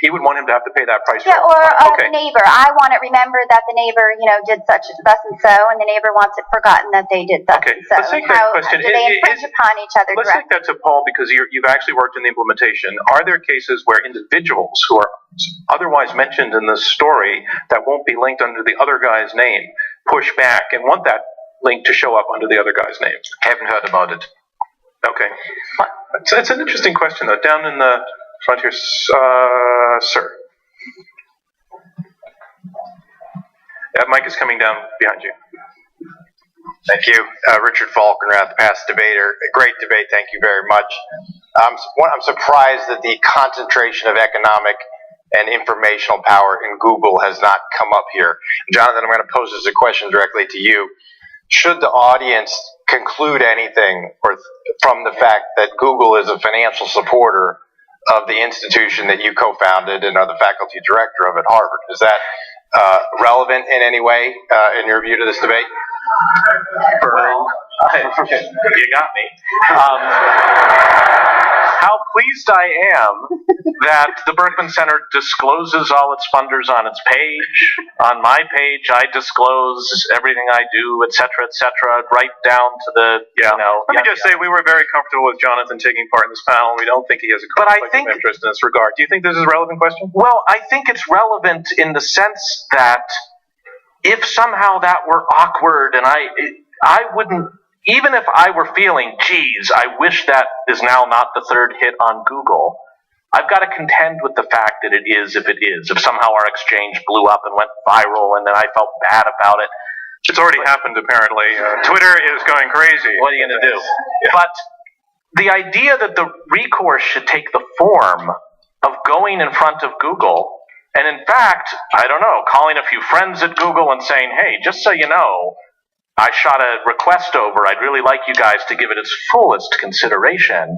he would want him to have to pay that price. Yeah, or the neighbor. I want it remembered that the neighbor, did thus and so, and the neighbor wants it forgotten that they did thus and so. Let's take that question. Do they infringe upon each other Let's directly? take that to Paul, because you've actually worked in the implementation. Are there cases where individuals who are otherwise mentioned in the story that won't be linked under the other guy's name push back and want that link to show up under the other guy's name? Haven't heard about it. Okay. It's an interesting question, though. Down in the front here, sir. That mic is coming down behind you. Thank you. Richard Falkenrath, past debater. A great debate, thank you very much. I'm surprised that the concentration of economic and informational power in Google has not come up here. Jonathan, I'm going to pose this a question directly to you. Should the audience conclude anything from the fact that Google is a financial supporter of the institution that you co-founded and are the faculty director of at Harvard? Is that relevant in any way in your view to this debate? Well, you got me. How pleased I am that the Berkman Center discloses all its funders on its page. On my page, I disclose everything I do, et cetera, right down to the, Let me just say we were very comfortable with Jonathan taking part in this panel. We don't think he has a conflict of interest in this regard. Do you think this is a relevant question? Well, I think it's relevant in the sense that if somehow that were awkward and I wouldn't, even if I were feeling, geez, I wish that is now not the third hit on Google, I've got to contend with the fact that it is if it is. If somehow our exchange blew up and went viral and then I felt bad about it. It's already happened, apparently. Twitter is going crazy. What are you going to do? Yeah. But the idea that the recourse should take the form of going in front of Google, and in fact, I don't know, calling a few friends at Google and saying, hey, just so you know, I shot a request over. I'd really like you guys to give it its fullest consideration.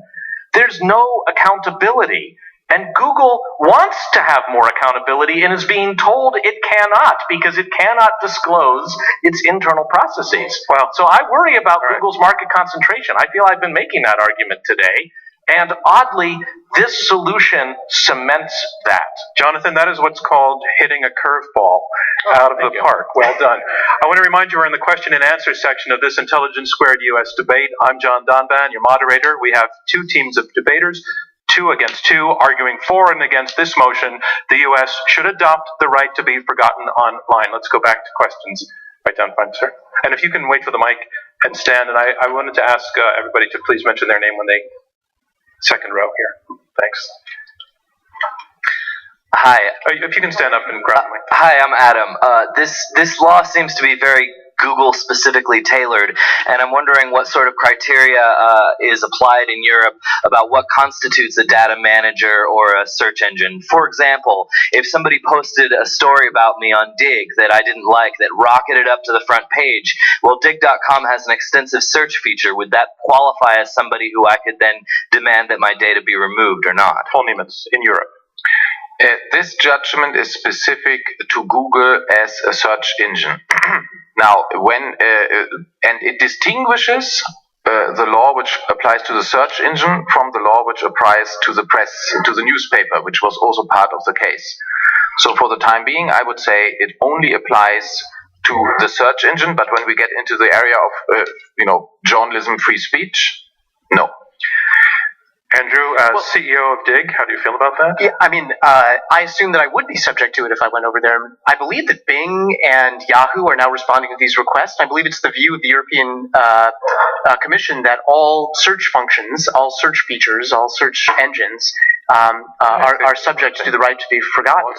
There's no accountability. And Google wants to have more accountability and is being told it cannot because it cannot disclose its internal processes. Well, so I worry about Google's market concentration. I feel I've been making that argument today. And oddly, this solution cements that. Jonathan, that is what's called hitting a curveball out of the park. Well done. I want to remind you we're in the question and answer section of this Intelligence Squared US debate. I'm John Donvan, your moderator. We have two teams of debaters, 2 against 2, arguing for and against this motion. The U.S. should adopt the right to be forgotten online. Let's go back to questions. Right down front, sir. And if you can wait for the mic and stand. And I wanted to ask everybody to please mention their name when they second row here. Thanks. Hi. If you can stand up and grab the mic. Hi, I'm Adam. This law seems to be very Google specifically tailored, and I'm wondering what sort of criteria is applied in Europe about what constitutes a data manager or a search engine. For example, if somebody posted a story about me on Digg that I didn't like that rocketed up to the front page, well, Digg.com has an extensive search feature. Would that qualify as somebody who I could then demand that my data be removed or not? Paul Niemitz, in Europe. This judgment is specific to Google as a search engine. Now, and it distinguishes the law which applies to the search engine from the law which applies to the press, to the newspaper, which was also part of the case. So for the time being, I would say it only applies to the search engine, but when we get into the area of, journalism, free speech, no. Andrew, as CEO of Digg, how do you feel about that? Yeah, I mean, I assume that I would be subject to it if I went over there. I believe that Bing and Yahoo are now responding to these requests. I believe it's the view of the European Commission that all search functions, all search features, all search engines are subject to the right to be forgotten.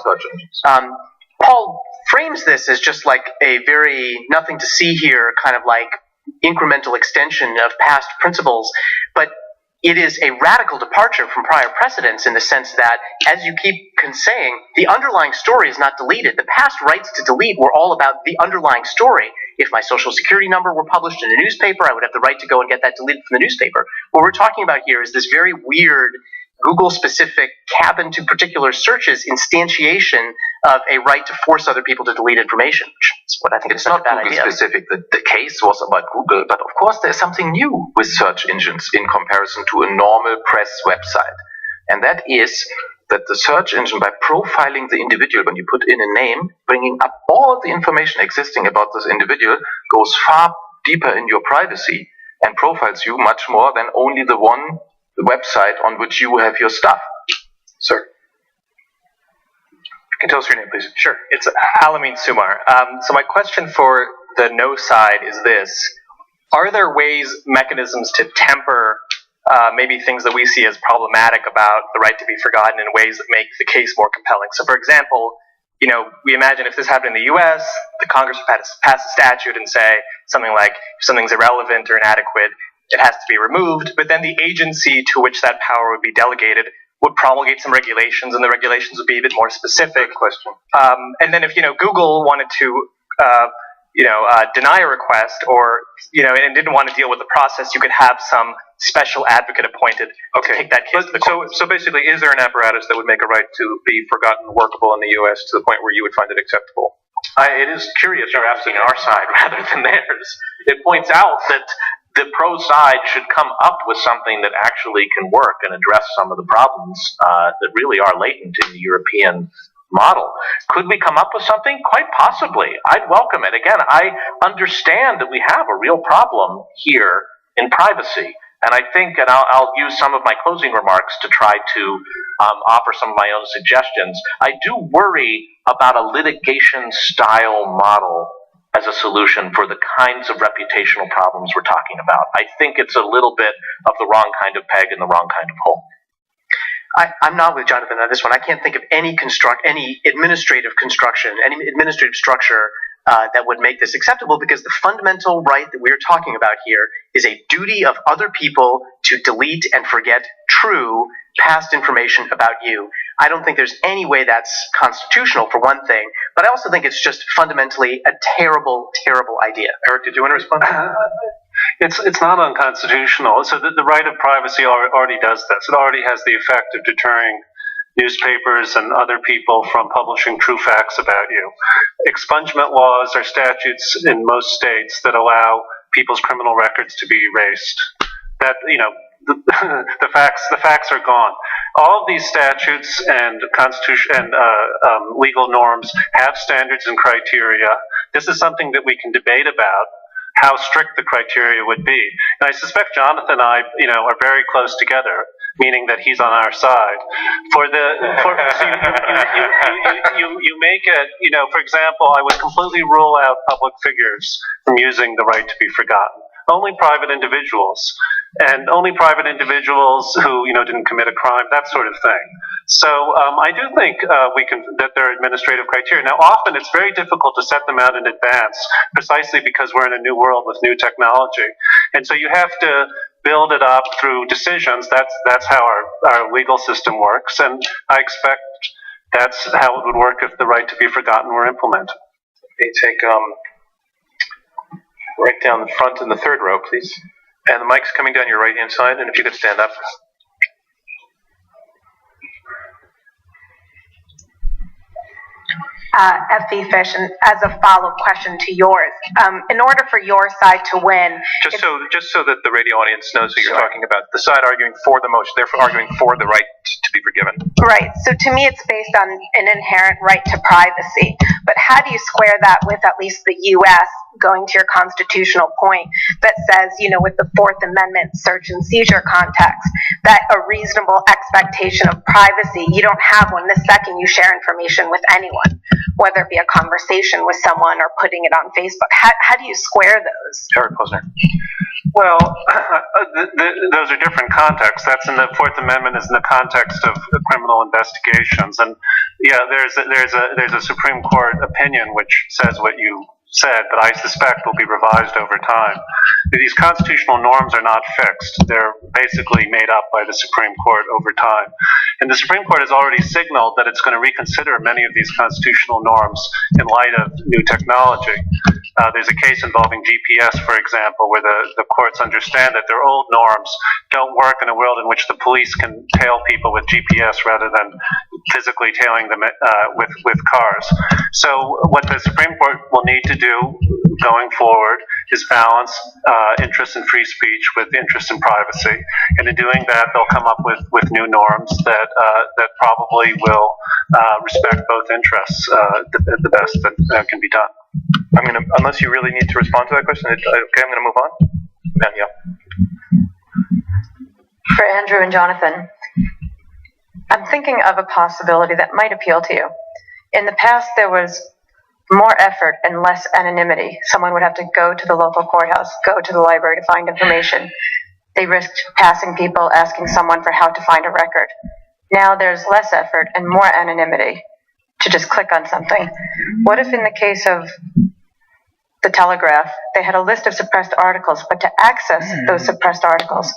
Paul frames this as just like a very nothing to see here kind of like incremental extension of past principles, but it is a radical departure from prior precedents in the sense that, as you keep saying, the underlying story is not deleted. The past rights to delete were all about the underlying story. If my social security number were published in a newspaper, I would have the right to go and get that deleted from the newspaper. What we're talking about here is this very weird Google-specific cabin to particular searches instantiation of a right to force other people to delete information, which is what I think it's not Google-specific. The case was about Google, but of course there's something new with search engines in comparison to a normal press website. And that is that the search engine, by profiling the individual, when you put in a name, bringing up all the information existing about this individual, goes far deeper in your privacy and profiles you much more than only the one website on which you have your stuff. Sir. Can you tell us your name, please? Sure. It's Alamin Sumar. So my question for the no side is this. Are there mechanisms to temper maybe things that we see as problematic about the right to be forgotten in ways that make the case more compelling? So for example, we imagine if this happened in the US, the Congress would pass a statute and say something like, if something's irrelevant or inadequate, it has to be removed, but then the agency to which that power would be delegated would promulgate some regulations, and the regulations would be a bit more specific. And then if Google wanted to deny a request or and didn't want to deal with the process, you could have some special advocate appointed to take that case to the court. So basically, is there an apparatus that would make a right to be forgotten workable in the U.S. to the point where you would find it acceptable? It is curious you're asking our side rather than theirs. It points out that the pro side should come up with something that actually can work and address some of the problems that really are latent in the European model. Could we come up with something? Quite possibly. I'd welcome it. Again, I understand that we have a real problem here in privacy. And I think, and I'll use some of my closing remarks to try to offer some of my own suggestions. I do worry about a litigation-style model as a solution for the kinds of reputational problems we're talking about. I think it's a little bit of the wrong kind of peg in the wrong kind of hole. I'm not with Jonathan on this one. I can't think of any administrative construction, any administrative structure that would make this acceptable, because the fundamental right that we're talking about here is a duty of other people to delete and forget true past information about you. I don't think there's any way that's constitutional, for one thing, but I also think it's just fundamentally a terrible, terrible idea. Eric, did you want to respond? It's not unconstitutional. So the right of privacy already does this. It already has the effect of deterring newspapers and other people from publishing true facts about you. Expungement laws are statutes in most states that allow people's criminal records to be erased. That, the facts are gone. All of these statutes and constitution and legal norms have standards and criteria. This is something that we can debate about, how strict the criteria would be. And I suspect Jonathan and I, are very close together, meaning that he's on our side. So you make it, for example, I would completely rule out public figures from using the right to be forgotten. Only private individuals. and only private individuals who didn't commit a crime, that sort of thing. So I do think that there are administrative criteria. Now, often it's very difficult to set them out in advance, precisely because we're in a new world with new technology, and so you have to build it up through decisions. That's how our legal system works, and I expect that's how it would work if the right to be forgotten were implemented. Okay, take right down the front in the third row, please. And the mic's coming down your right-hand side, and if you could stand up. F.V. Fish, and as a follow-up question to yours, in order for your side to win, just so that the radio audience knows who you're talking about, the side arguing for the motion, therefore arguing for the right to be forgiven. Right. So to me, it's based on an inherent right to privacy. But how do you square that with at least the U.S. going to your constitutional point that says, with the Fourth Amendment search and seizure context, that a reasonable expectation of privacy, you don't have one the second you share information with anyone, whether it be a conversation with someone or putting it on Facebook. How do you square those? Eric Posner. Well, those are different contexts. That's in the Fourth Amendment is in the context of criminal investigations, and there's a Supreme Court opinion which says what you said, but I suspect will be revised over time. These constitutional norms are not fixed. They're basically made up by the Supreme Court over time. And the Supreme Court has already signaled that it's going to reconsider many of these constitutional norms in light of new technology. There's a case involving GPS, for example, where the courts understand that their old norms don't work in a world in which the police can tail people with GPS rather than physically tailing them with cars. So what the Supreme Court will need to do going forward is balance interest in free speech with interest in privacy. And in doing that, they'll come up with new norms that probably will respect both interests the best that can be done. Unless you really need to respond to that question, okay, I'm going to move on. Yeah. For Andrew and Jonathan, I'm thinking of a possibility that might appeal to you. In the past, there was more effort and less anonymity. Someone would have to go to the local courthouse, go to the library to find information. They risked passing people, asking someone for how to find a record. Now there's less effort and more anonymity to just click on something. What if in the case of the Telegraph, they had a list of suppressed articles, but to access those suppressed articles,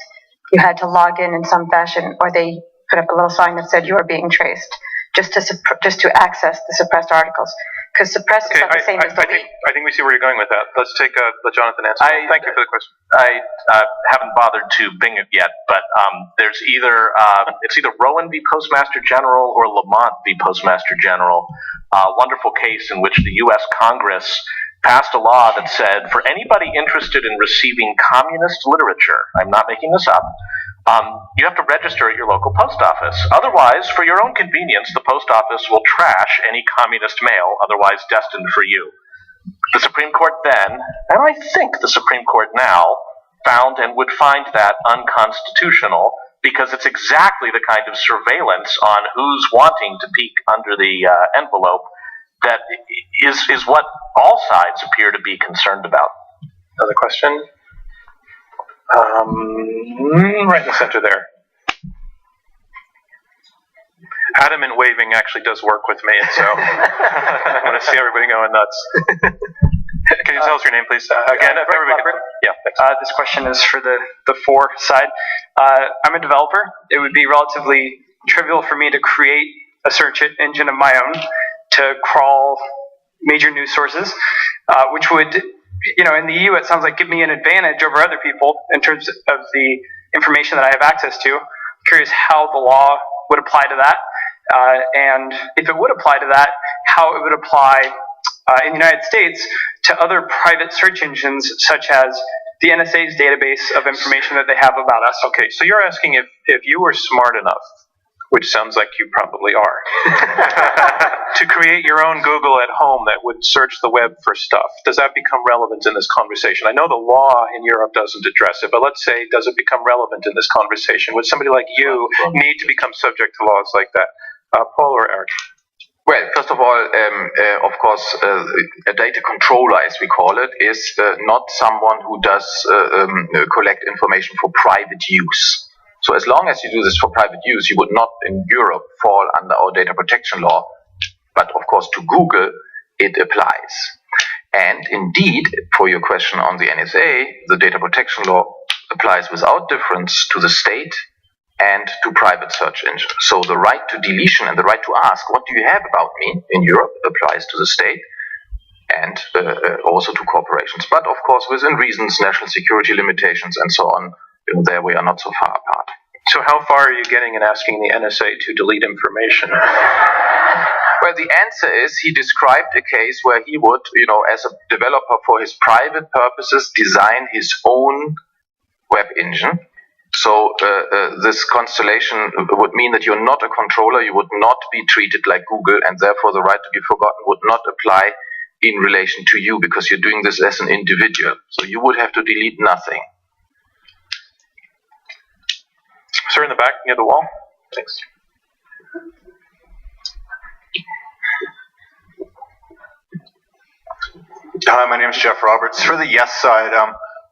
you had to log in some fashion, or they put up a little sign that said you are being traced, just to access the suppressed articles. Because suppress is not the same as delete. I think we see where you're going with that. Let's let Jonathan answer. Thank you for the question. I haven't bothered to Bing it yet, but there's it's either Rowan v. Postmaster General or Lamont v. Postmaster General, a wonderful case in which the U.S. Congress passed a law that said for anybody interested in receiving communist literature, I'm not making this up, you have to register at your local post office. Otherwise, for your own convenience, the post office will trash any communist mail otherwise destined for you. The Supreme Court then, and I think the Supreme Court now, found and would find that unconstitutional because it's exactly the kind of surveillance on who's wanting to peek under the envelope that is what all sides appear to be concerned about. Another question? Right in the center there. Adamant waving actually does work with me, and so I want to see everybody going nuts. Can you tell us your name, please? Again, if everybody can, yeah, thanks. This question is for the for side. I'm a developer. It would be relatively trivial for me to create a search engine of my own to crawl major news sources, which would, in the EU, it sounds like give me an advantage over other people in terms of the information that I have access to. I'm curious how the law would apply to that, and if it would apply to that, how it would apply in the United States to other private search engines, such as the NSA's database of information that they have about us. Okay, so you're asking if you were smart enough, which sounds like you probably are, to create your own Google at home that would search the web for stuff. Does that become relevant in this conversation? I know the law in Europe doesn't address it, but let's say, does it become relevant in this conversation? Would somebody like you need to become subject to laws like that? Paul or Eric? Right. first of all, of course, a data controller, as we call it, is not someone who does collect information for private use. So as long as you do this for private use, you would not in Europe fall under our data protection law. But of course, to Google, it applies. And indeed, for your question on the NSA, the data protection law applies without difference to the state and to private search engines. So the right to deletion and the right to ask, what do you have about me in Europe, applies to the state and also to corporations. But of course, within reasons, national security limitations and so on, there we are not so far apart. So how far are you getting in asking the NSA to delete information? Well, the answer is he described a case where he would, as a developer for his private purposes, design his own web engine. So this constellation would mean that you're not a controller, you would not be treated like Google, and therefore the right to be forgotten would not apply in relation to you because you're doing this as an individual. So you would have to delete nothing. Sir, in the back near the wall. Thanks. Hi, my name is Jeff Roberts. For the yes side,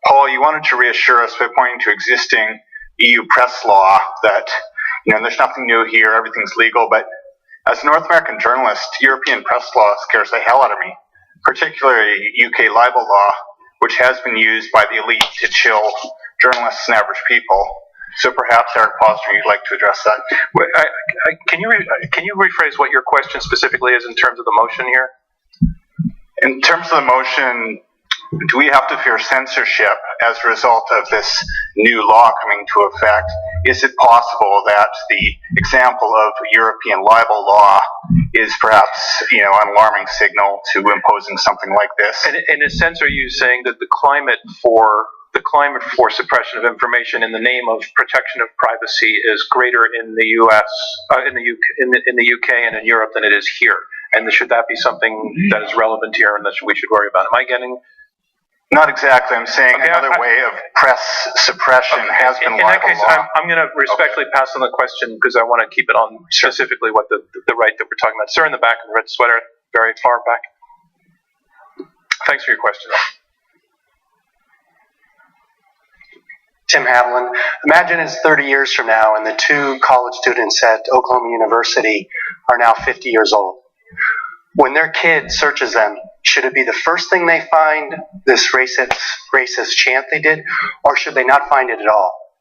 Paul, you wanted to reassure us by pointing to existing EU press law that, there's nothing new here, everything's legal, but as a North American journalist, European press law scares the hell out of me, particularly UK libel law, which has been used by the elite to chill journalists and average people. So perhaps, Eric Posner, you'd like to address that. Wait, can you rephrase what your question specifically is in terms of the motion here? In terms of the motion, do we have to fear censorship as a result of this new law coming into effect? Is it possible that the example of European libel law is perhaps, an alarming signal to imposing something like this? And in a sense, are you saying that the climate for suppression of information in the name of protection of privacy is greater in the U.S., in the UK and in Europe than it is here? And should that be something that is relevant here and that we should worry about? Am I getting? Not exactly. I'm saying another way of press suppression has been libel law. In that case, I'm going to respectfully pass on the question because I want to keep it on specifically what the right that we're talking about. Sir in the back in the red sweater, very far back. Thanks for your question. Tim Haviland. Imagine it's 30 years from now and the two college students at Oklahoma University are now 50 years old. When their kid searches them, should it be the first thing they find, this racist chant they did, or should they not find it at all?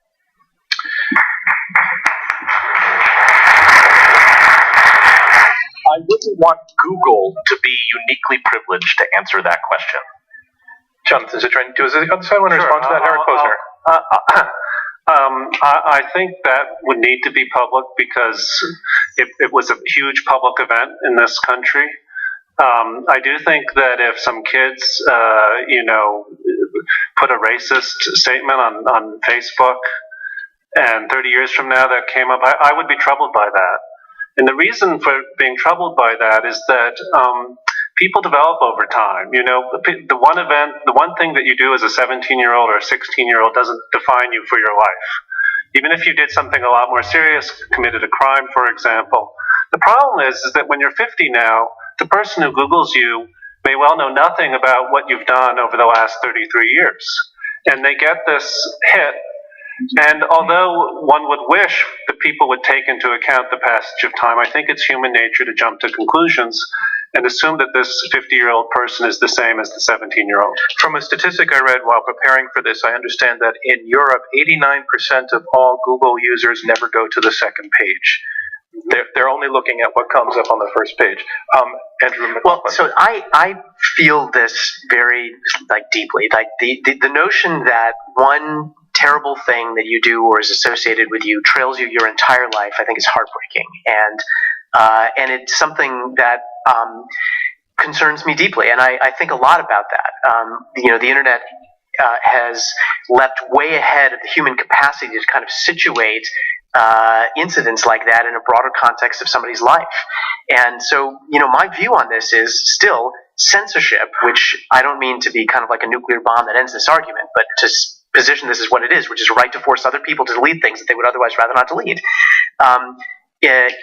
I wouldn't want Google to be uniquely privileged to answer that question. Jonathan Zittrain, does the other side want to respond to that? Eric Posner. I think that would need to be public because it was a huge public event in this country. I do think that if some kids, put a racist statement on Facebook and 30 years from now that came up, I would be troubled by that. And the reason for being troubled by that is that people develop over time. The one thing that you do as a 17-year-old or a 16-year-old doesn't define you for your life. Even if you did something a lot more serious, committed a crime, for example. The problem is that when you're 50 now, the person who Googles you may well know nothing about what you've done over the last 33 years. And they get this hit. And although one would wish that people would take into account the passage of time, I think it's human nature to jump to conclusions and assume that this 50-year-old person is the same as the 17-year-old. From a statistic I read while preparing for this, I understand that in Europe, 89% of all Google users never go to the second page. They're only looking at what comes up on the first page. Andrew McLaughlin. Well, so I feel this very deeply. The notion that one terrible thing that you do or is associated with you trails you your entire life, I think is heartbreaking. And it's something that concerns me deeply, and I think a lot about that. The internet has leapt way ahead of the human capacity to kind of situate incidents like that in a broader context of somebody's life. And so, my view on this is still censorship, which I don't mean to be kind of like a nuclear bomb that ends this argument, but to position this as what it is, which is a right to force other people to delete things that they would otherwise rather not delete,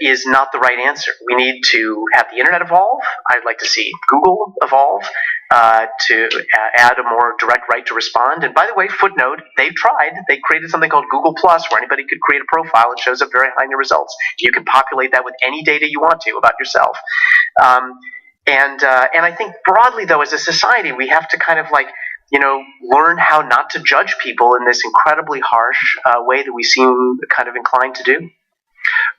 is not the right answer. We need to have the internet evolve. I'd like to see Google evolve to add a more direct right to respond. And by the way, footnote, they've tried. They created something called Google Plus, where anybody could create a profile and shows up very high in your results. You can populate that with any data you want to about yourself. And I think broadly, though, as a society, we have to kind of learn how not to judge people in this incredibly harsh way that we seem kind of inclined to do.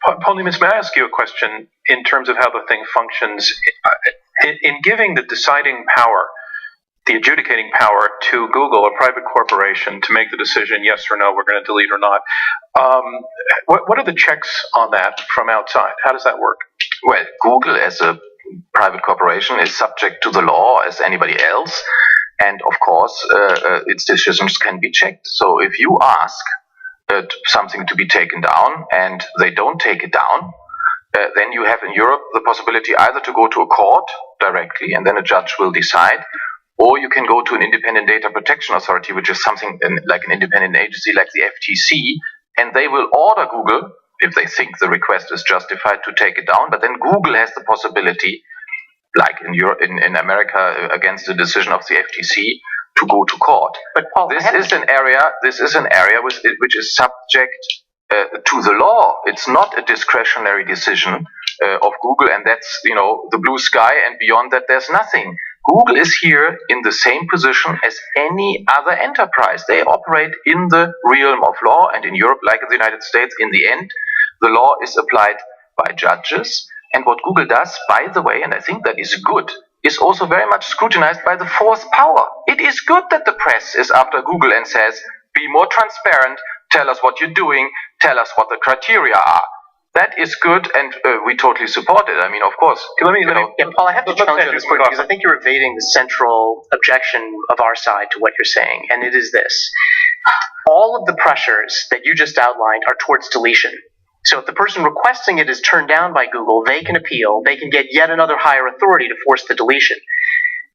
Paul Nemitz, may I ask you a question in terms of how the thing functions? In giving the deciding power, the adjudicating power to Google, a private corporation, to make the decision, yes or no, we're going to delete or not, what are the checks on that from outside? How does that work? Well, Google as a private corporation is subject to the law as anybody else. And of course, its decisions can be checked. So if you ask something to be taken down and they don't take it down, then you have in Europe the possibility either to go to a court directly and then a judge will decide, or you can go to an independent data protection authority, which is something like an independent agency like the FTC, and they will order Google, if they think the request is justified, to take it down. But then Google has the possibility, like in Europe, in America, against the decision of the FTC, to go to court. But Paul, this is an area which is subject to the law. It's not a discretionary decision of Google, and that's the blue sky, and beyond that there's nothing. Google is here in the same position as any other enterprise. They operate in the realm of law, and in Europe, like in the United States, in the end, the law is applied by judges. And what Google does, by the way, and I think that is good, is also very much scrutinized by the fourth power. It is good that the press is after Google and says, be more transparent, tell us what you're doing, tell us what the criteria are. That is good, and we totally support it. I mean, of course. Paul, I have to challenge you on this point because I think you're evading the central objection of our side to what you're saying, and it is this. All of the pressures that you just outlined are towards deletion. So if the person requesting it is turned down by Google, they can appeal, they can get yet another higher authority to force the deletion.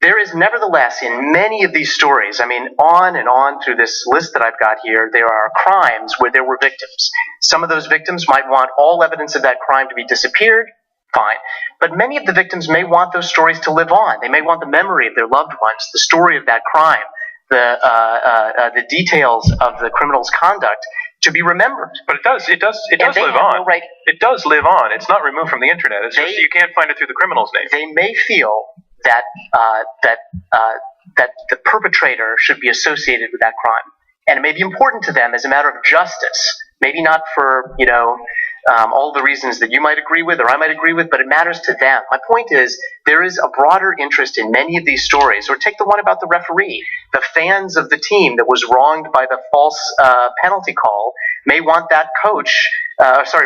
There is nevertheless, in many of these stories, I mean, on and on through this list that I've got here, there are crimes where there were victims. Some of those victims might want all evidence of that crime to be disappeared, fine. But many of the victims may want those stories to live on. They may want the memory of their loved ones, the story of that crime, the details of the criminal's conduct to be remembered. But it does live on. Right. It does live on. It's not removed from the internet. It's just you can't find it through the criminal's name. They may feel that the perpetrator should be associated with that crime, and it may be important to them as a matter of justice. Maybe not for all the reasons that you might agree with or I might agree with, but it matters to them. My point is, there is a broader interest in many of these stories. Or take the one about the referee. The fans of the team that was wronged by the false penalty call may want that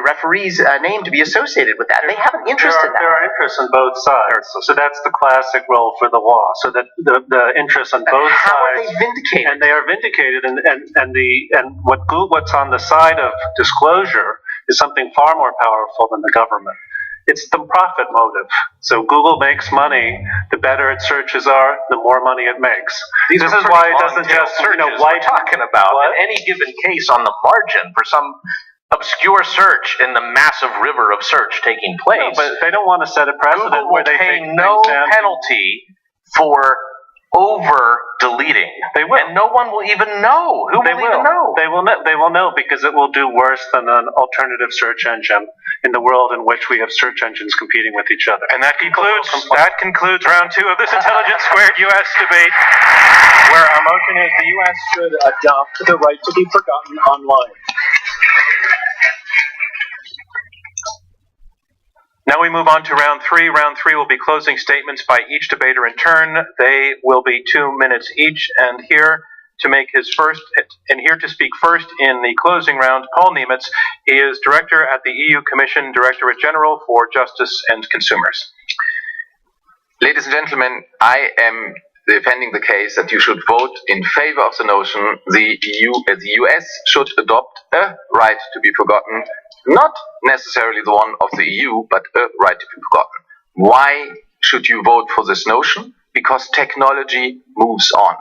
referee's name to be associated with that. They have an interest in that. There are interests on both sides. So that's the classic role for the law. So that the interests on both sides. How are they vindicated? And they are vindicated. And what's on the side of disclosure is something far more powerful than the government. It's the profit motive. So Google makes money. The better its searches are, the more money it makes. This is why it doesn't just searches we're talking about. In any given case, on the margin, for some obscure search in the massive river of search taking place. No, but they don't want to set a precedent Google where will they pay take no things down. penalty for over deleting. They will. And no one will even know. Who will even know? They will know because it will do worse than an alternative search engine in the world in which we have search engines competing with each other. And that concludes round 2 of this Intelligence Squared U.S. debate, where our motion is the U.S. should adopt the right to be forgotten online. Now we move on to round 3. Round 3 will be closing statements by each debater in turn. They will be 2 minutes each, and here to speak first in the closing round, Paul Nemitz. He is Director at the EU Commission, Directorate General for Justice and Consumers. Ladies and gentlemen, I am defending the case that you should vote in favor of the notion the US should adopt a right to be forgotten. Not necessarily the one of the EU, but a right to be forgotten. Why should you vote for this notion? Because technology moves on.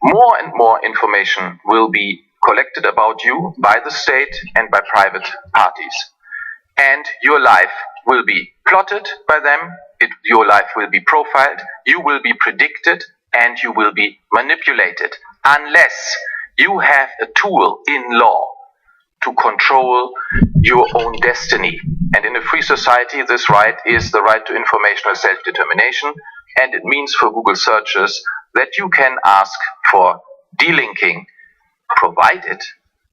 More and more information will be collected about you by the state and by private parties. and your life will be plotted by them, your life will be profiled, you will be predicted, and you will be manipulated, unless you have a tool in law to control your own destiny. And in a free society, this right is the right to informational self-determination, and it means for Google searches that you can ask for delinking, provided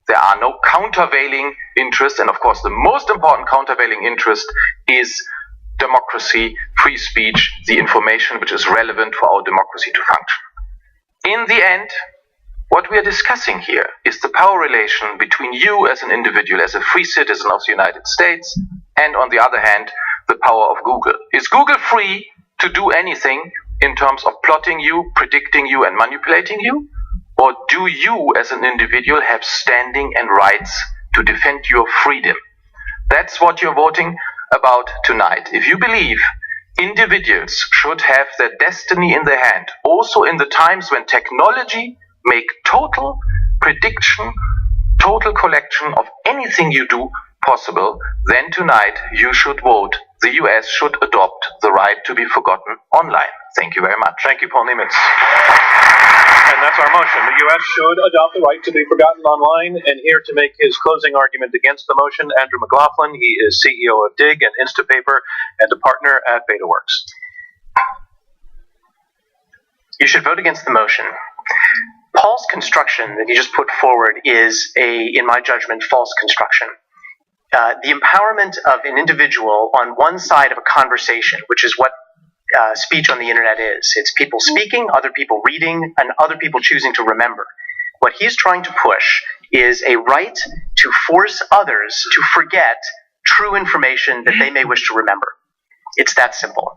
there are no countervailing interests, and of course the most important countervailing interest is democracy, free speech, the information which is relevant for our democracy to function. In the end, what we are discussing here is the power relation between you as an individual, as a free citizen of the United States, and on the other hand, the power of Google. Is Google free to do anything in terms of plotting you, predicting you, and manipulating you? Or do you as an individual have standing and rights to defend your freedom? That's what you're voting about tonight. If you believe individuals should have their destiny in their hand, also in the times when technology make total prediction, total collection of anything you do possible, then tonight you should vote. The US should adopt the right to be forgotten online. Thank you very much. Thank you, Paul Niemitz. And that's our motion. The U.S. should adopt the right to be forgotten online. And here to make his closing argument against the motion, Andrew McLaughlin. He is CEO of Dig and Instapaper and a partner at BetaWorks. You should vote against the motion. Paul's construction that he just put forward is in my judgment, false construction. The empowerment of an individual on one side of a conversation, which is what speech on the internet is. It's people speaking, other people reading, and other people choosing to remember. What he's trying to push is a right to force others to forget true information that they may wish to remember. It's that simple.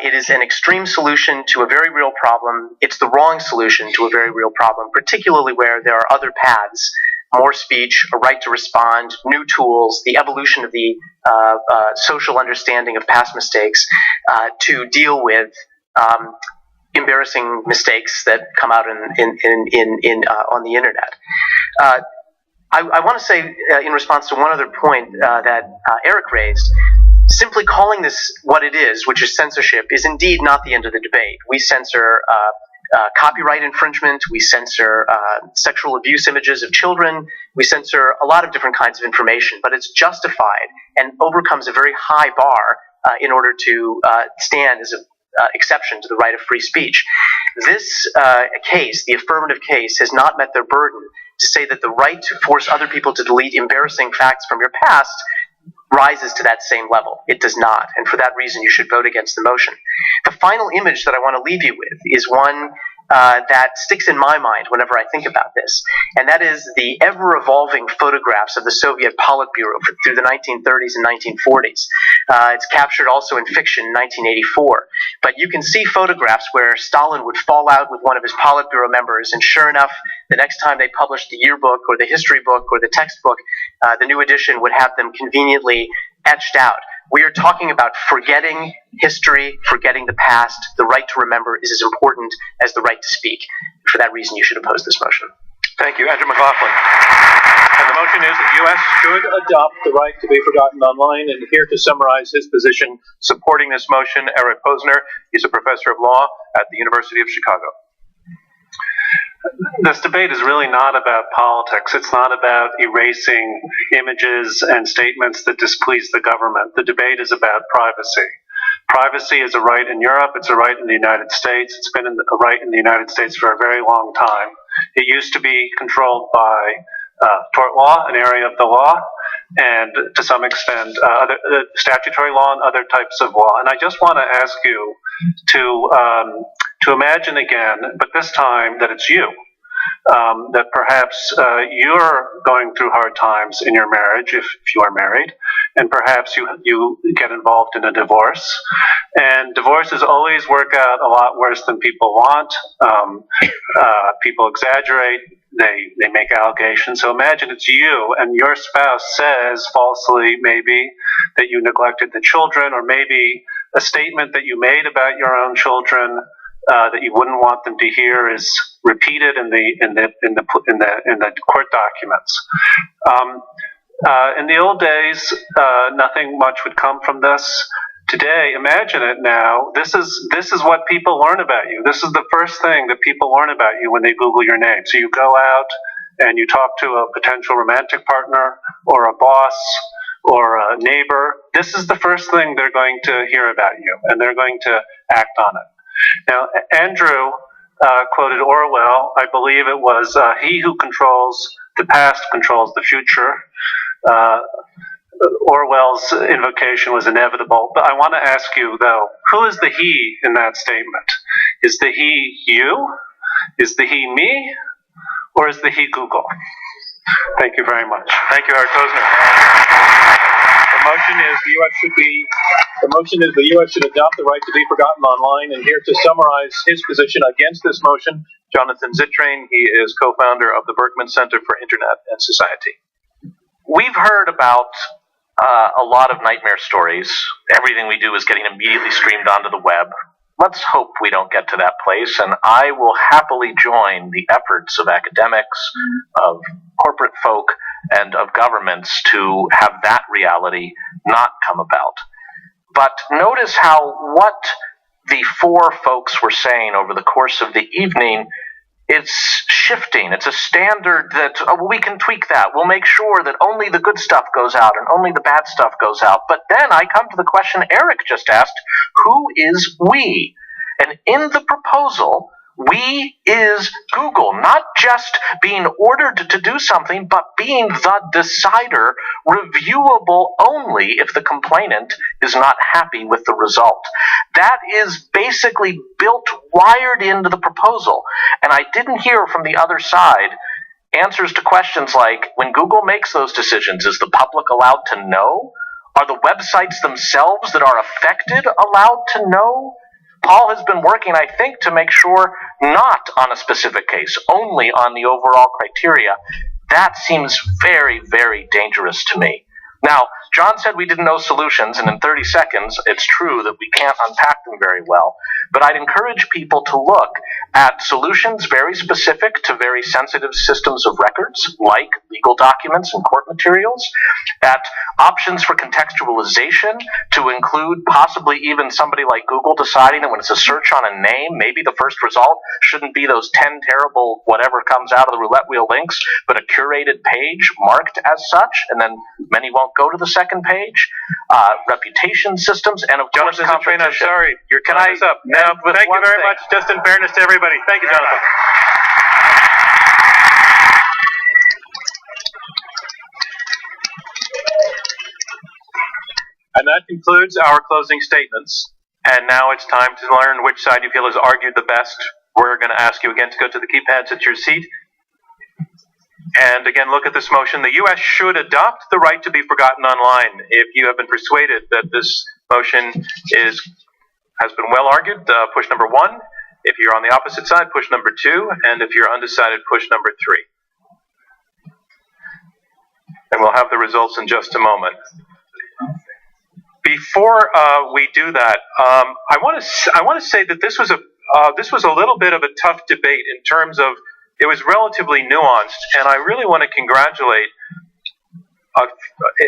It is an extreme solution to a very real problem. It's the wrong solution to a very real problem, particularly where there are other paths: more speech, a right to respond, new tools, the evolution of the social understanding of past mistakes to deal with embarrassing mistakes that come out on the internet. I want to say, in response to one other point that Eric raised, simply calling this what it is, which is censorship, is indeed not the end of the debate. We censor copyright infringement, we censor sexual abuse images of children, we censor a lot of different kinds of information, but it's justified and overcomes a very high bar in order to stand as an exception to the right of free speech. This case, the affirmative case, has not met their burden to say that the right to force other people to delete embarrassing facts from your past rises to that same level. It does not, and for that reason you should vote against the motion. The final image that I want to leave you with is one that sticks in my mind whenever I think about this, and that is the ever-evolving photographs of the Soviet Politburo through the 1930s and 1940s. It's captured also in fiction in 1984, but you can see photographs where Stalin would fall out with one of his Politburo members, and sure enough, the next time they published the yearbook or the history book or the textbook, the new edition would have them conveniently etched out. We are talking about forgetting history, forgetting the past. The right to remember is as important as the right to speak. For that reason, you should oppose this motion. Thank you, Andrew McLaughlin. And the motion is that the U.S. should adopt the right to be forgotten online. And here to summarize his position supporting this motion, Eric Posner. He's a professor of law at the University of Chicago. This debate is really not about politics. It's not about erasing images and statements that displease the government. The debate is about privacy. Privacy is a right in Europe. It's a right in the United States. It's been a right in the United States for a very long time. It used to be controlled by tort law, an area of the law, and to some extent other statutory law and other types of law. And I just want to ask you to imagine again, but this time that it's you, that perhaps you're going through hard times in your marriage if you are married, and perhaps you get involved in a divorce. And divorces always work out a lot worse than people want. People exaggerate. They make allegations. So imagine it's you and your spouse says falsely maybe that you neglected the children, or maybe a statement that you made about your own children that you wouldn't want them to hear is repeated in the court documents. In the old days, nothing much would come from this. Today, imagine it now. This is what people learn about you. This is the first thing that people learn about you when they Google your name. So you go out and you talk to a potential romantic partner or a boss or a neighbor. This is the first thing they're going to hear about you, and they're going to act on it. Now, Andrew quoted Orwell. I believe it was, he who controls the past controls the future. Orwell's invocation was inevitable. But I want to ask you, though, who is the he in that statement? Is the he you? Is the he me? Or is the he Google? Thank you very much. Thank you, Howard Posner. The motion is the U.S. should adopt the right to be forgotten online. And here to summarize his position against this motion, Jonathan Zittrain. He is co-founder of the Berkman Center for Internet and Society. We've heard about a lot of nightmare stories. Everything we do is getting immediately streamed onto the web. Let's hope we don't get to that place, and I will happily join the efforts of academics, of corporate folk, and of governments to have that reality not come about. But notice how what the four folks were saying over the course of the evening, it's shifting. It's a standard that we can tweak that. We'll make sure that only the good stuff goes out and only the bad stuff goes out. But then I come to the question Eric just asked, who is we? And in the proposal, we is Google, not just being ordered to do something, but being the decider, reviewable only if the complainant is not happy with the result. That is basically built, wired into the proposal. And I didn't hear from the other side answers to questions like, when Google makes those decisions, is the public allowed to know? Are the websites themselves that are affected allowed to know? Paul has been working, I think, to make sure not on a specific case, only on the overall criteria. That seems very, very dangerous to me. Now, John said we didn't know solutions, and in 30 seconds, it's true that we can't unpack them very well. But I'd encourage people to look at solutions very specific to very sensitive systems of records, like legal documents and court materials, at options for contextualization to include possibly even somebody like Google deciding that when it's a search on a name, maybe the first result shouldn't be those 10 terrible whatever comes out of the roulette wheel links, but a curated page marked as such, and then many won't go to the second page. Reputation systems, and of course competition. I'm sorry, your time is up. Now, thank you very much, just in fairness to everybody. Thank you, Jonathan. And that concludes our closing statements. And now it's time to learn which side you feel has argued the best. We're going to ask you again to go to the keypads at your seat. And again, look at this motion. The U.S. should adopt the right to be forgotten online. If you have been persuaded that this motion has been well argued, push number 1. If you're on the opposite side, push number 2. And if you're undecided, push number 3. And we'll have the results in just a moment. Before we do that, I want to say that this was a little bit of a tough debate in terms of it was relatively nuanced, and I really want to congratulate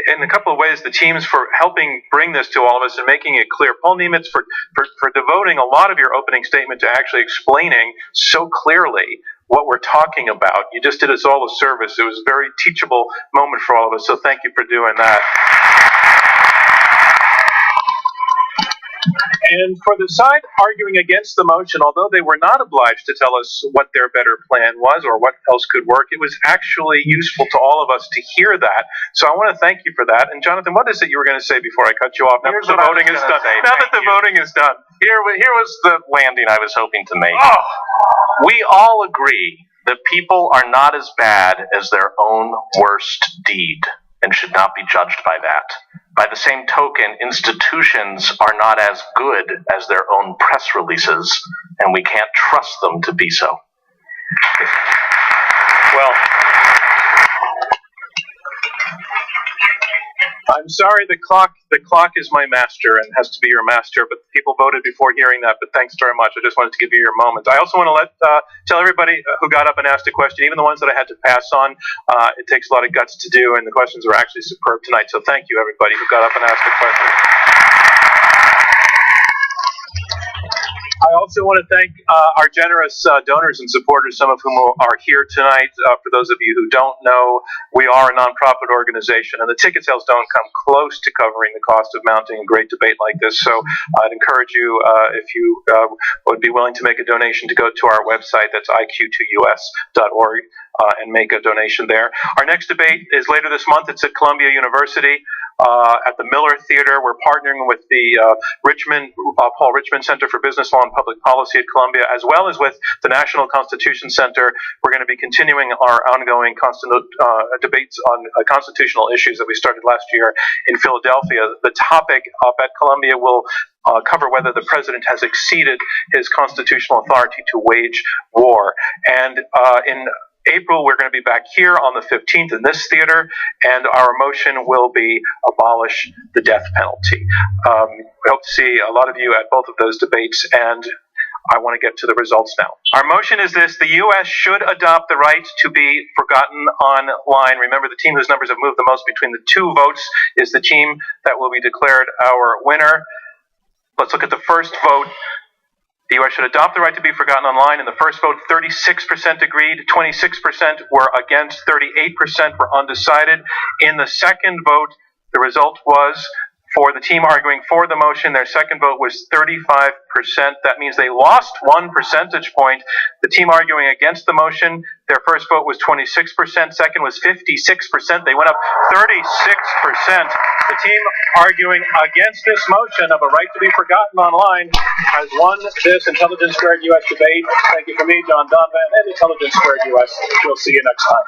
in a couple of ways the teams for helping bring this to all of us and making it clear. Paul Niemitz for devoting a lot of your opening statement to actually explaining so clearly what we're talking about. You just did us all a service. It was a very teachable moment for all of us, so thank you for doing that. And for the side arguing against the motion, although they were not obliged to tell us what their better plan was or what else could work, it was actually useful to all of us to hear that. So I want to thank you for that. And Jonathan, what is it you were going to say before I cut you off? Now that the voting is done. Now that the voting is done. Here was the landing I was hoping to make. We all agree that people are not as bad as their own worst deed and should not be judged by that. By the same token, institutions are not as good as their own press releases, and we can't trust them to be so. Well, I'm sorry, the clock is my master and has to be your master, but people voted before hearing that, but thanks very much. I just wanted to give you your moment. I also want to tell everybody who got up and asked a question, even the ones that I had to pass on, it takes a lot of guts to do, and the questions were actually superb tonight, so thank you everybody who got up and asked a question. I also want to thank our generous donors and supporters, some of whom are here tonight. For those of you who don't know, we are a nonprofit organization, and the ticket sales don't come close to covering the cost of mounting a great debate like this. So I'd encourage you, if you would be willing to make a donation, to go to our website. That's iq2us.org. And make a donation there. Our next debate is later this month. It's at Columbia University at the Miller Theater. We're partnering with the Paul Richmond Center for Business Law and Public Policy at Columbia, as well as with the National Constitution Center. We're going to be continuing our ongoing debates on constitutional issues that we started last year in Philadelphia. The topic at Columbia will cover whether the president has exceeded his constitutional authority to wage war. And in April, we're going to be back here on the 15th in this theater, and our motion will be abolish the death penalty. We hope to see a lot of you at both of those debates, and I want to get to the results now. Our motion is this: the U.S. should adopt the right to be forgotten online. Remember, the team whose numbers have moved the most between the two votes is the team that will be declared our winner. Let's look at the first vote. The U.S. should adopt the right to be forgotten online. In the first vote, 36% agreed, 26% were against, 38% were undecided. In the second vote, the result was for the team arguing for the motion. Their second vote was 35%. That means they lost 1 percentage point. The team arguing against the motion, their first vote was 26%, second was 56%. They went up 36%. The team arguing against this motion of a right to be forgotten online has won this Intelligence Squared US debate. Thank you from me, John Donvan, and Intelligence Squared US. We'll see you next time.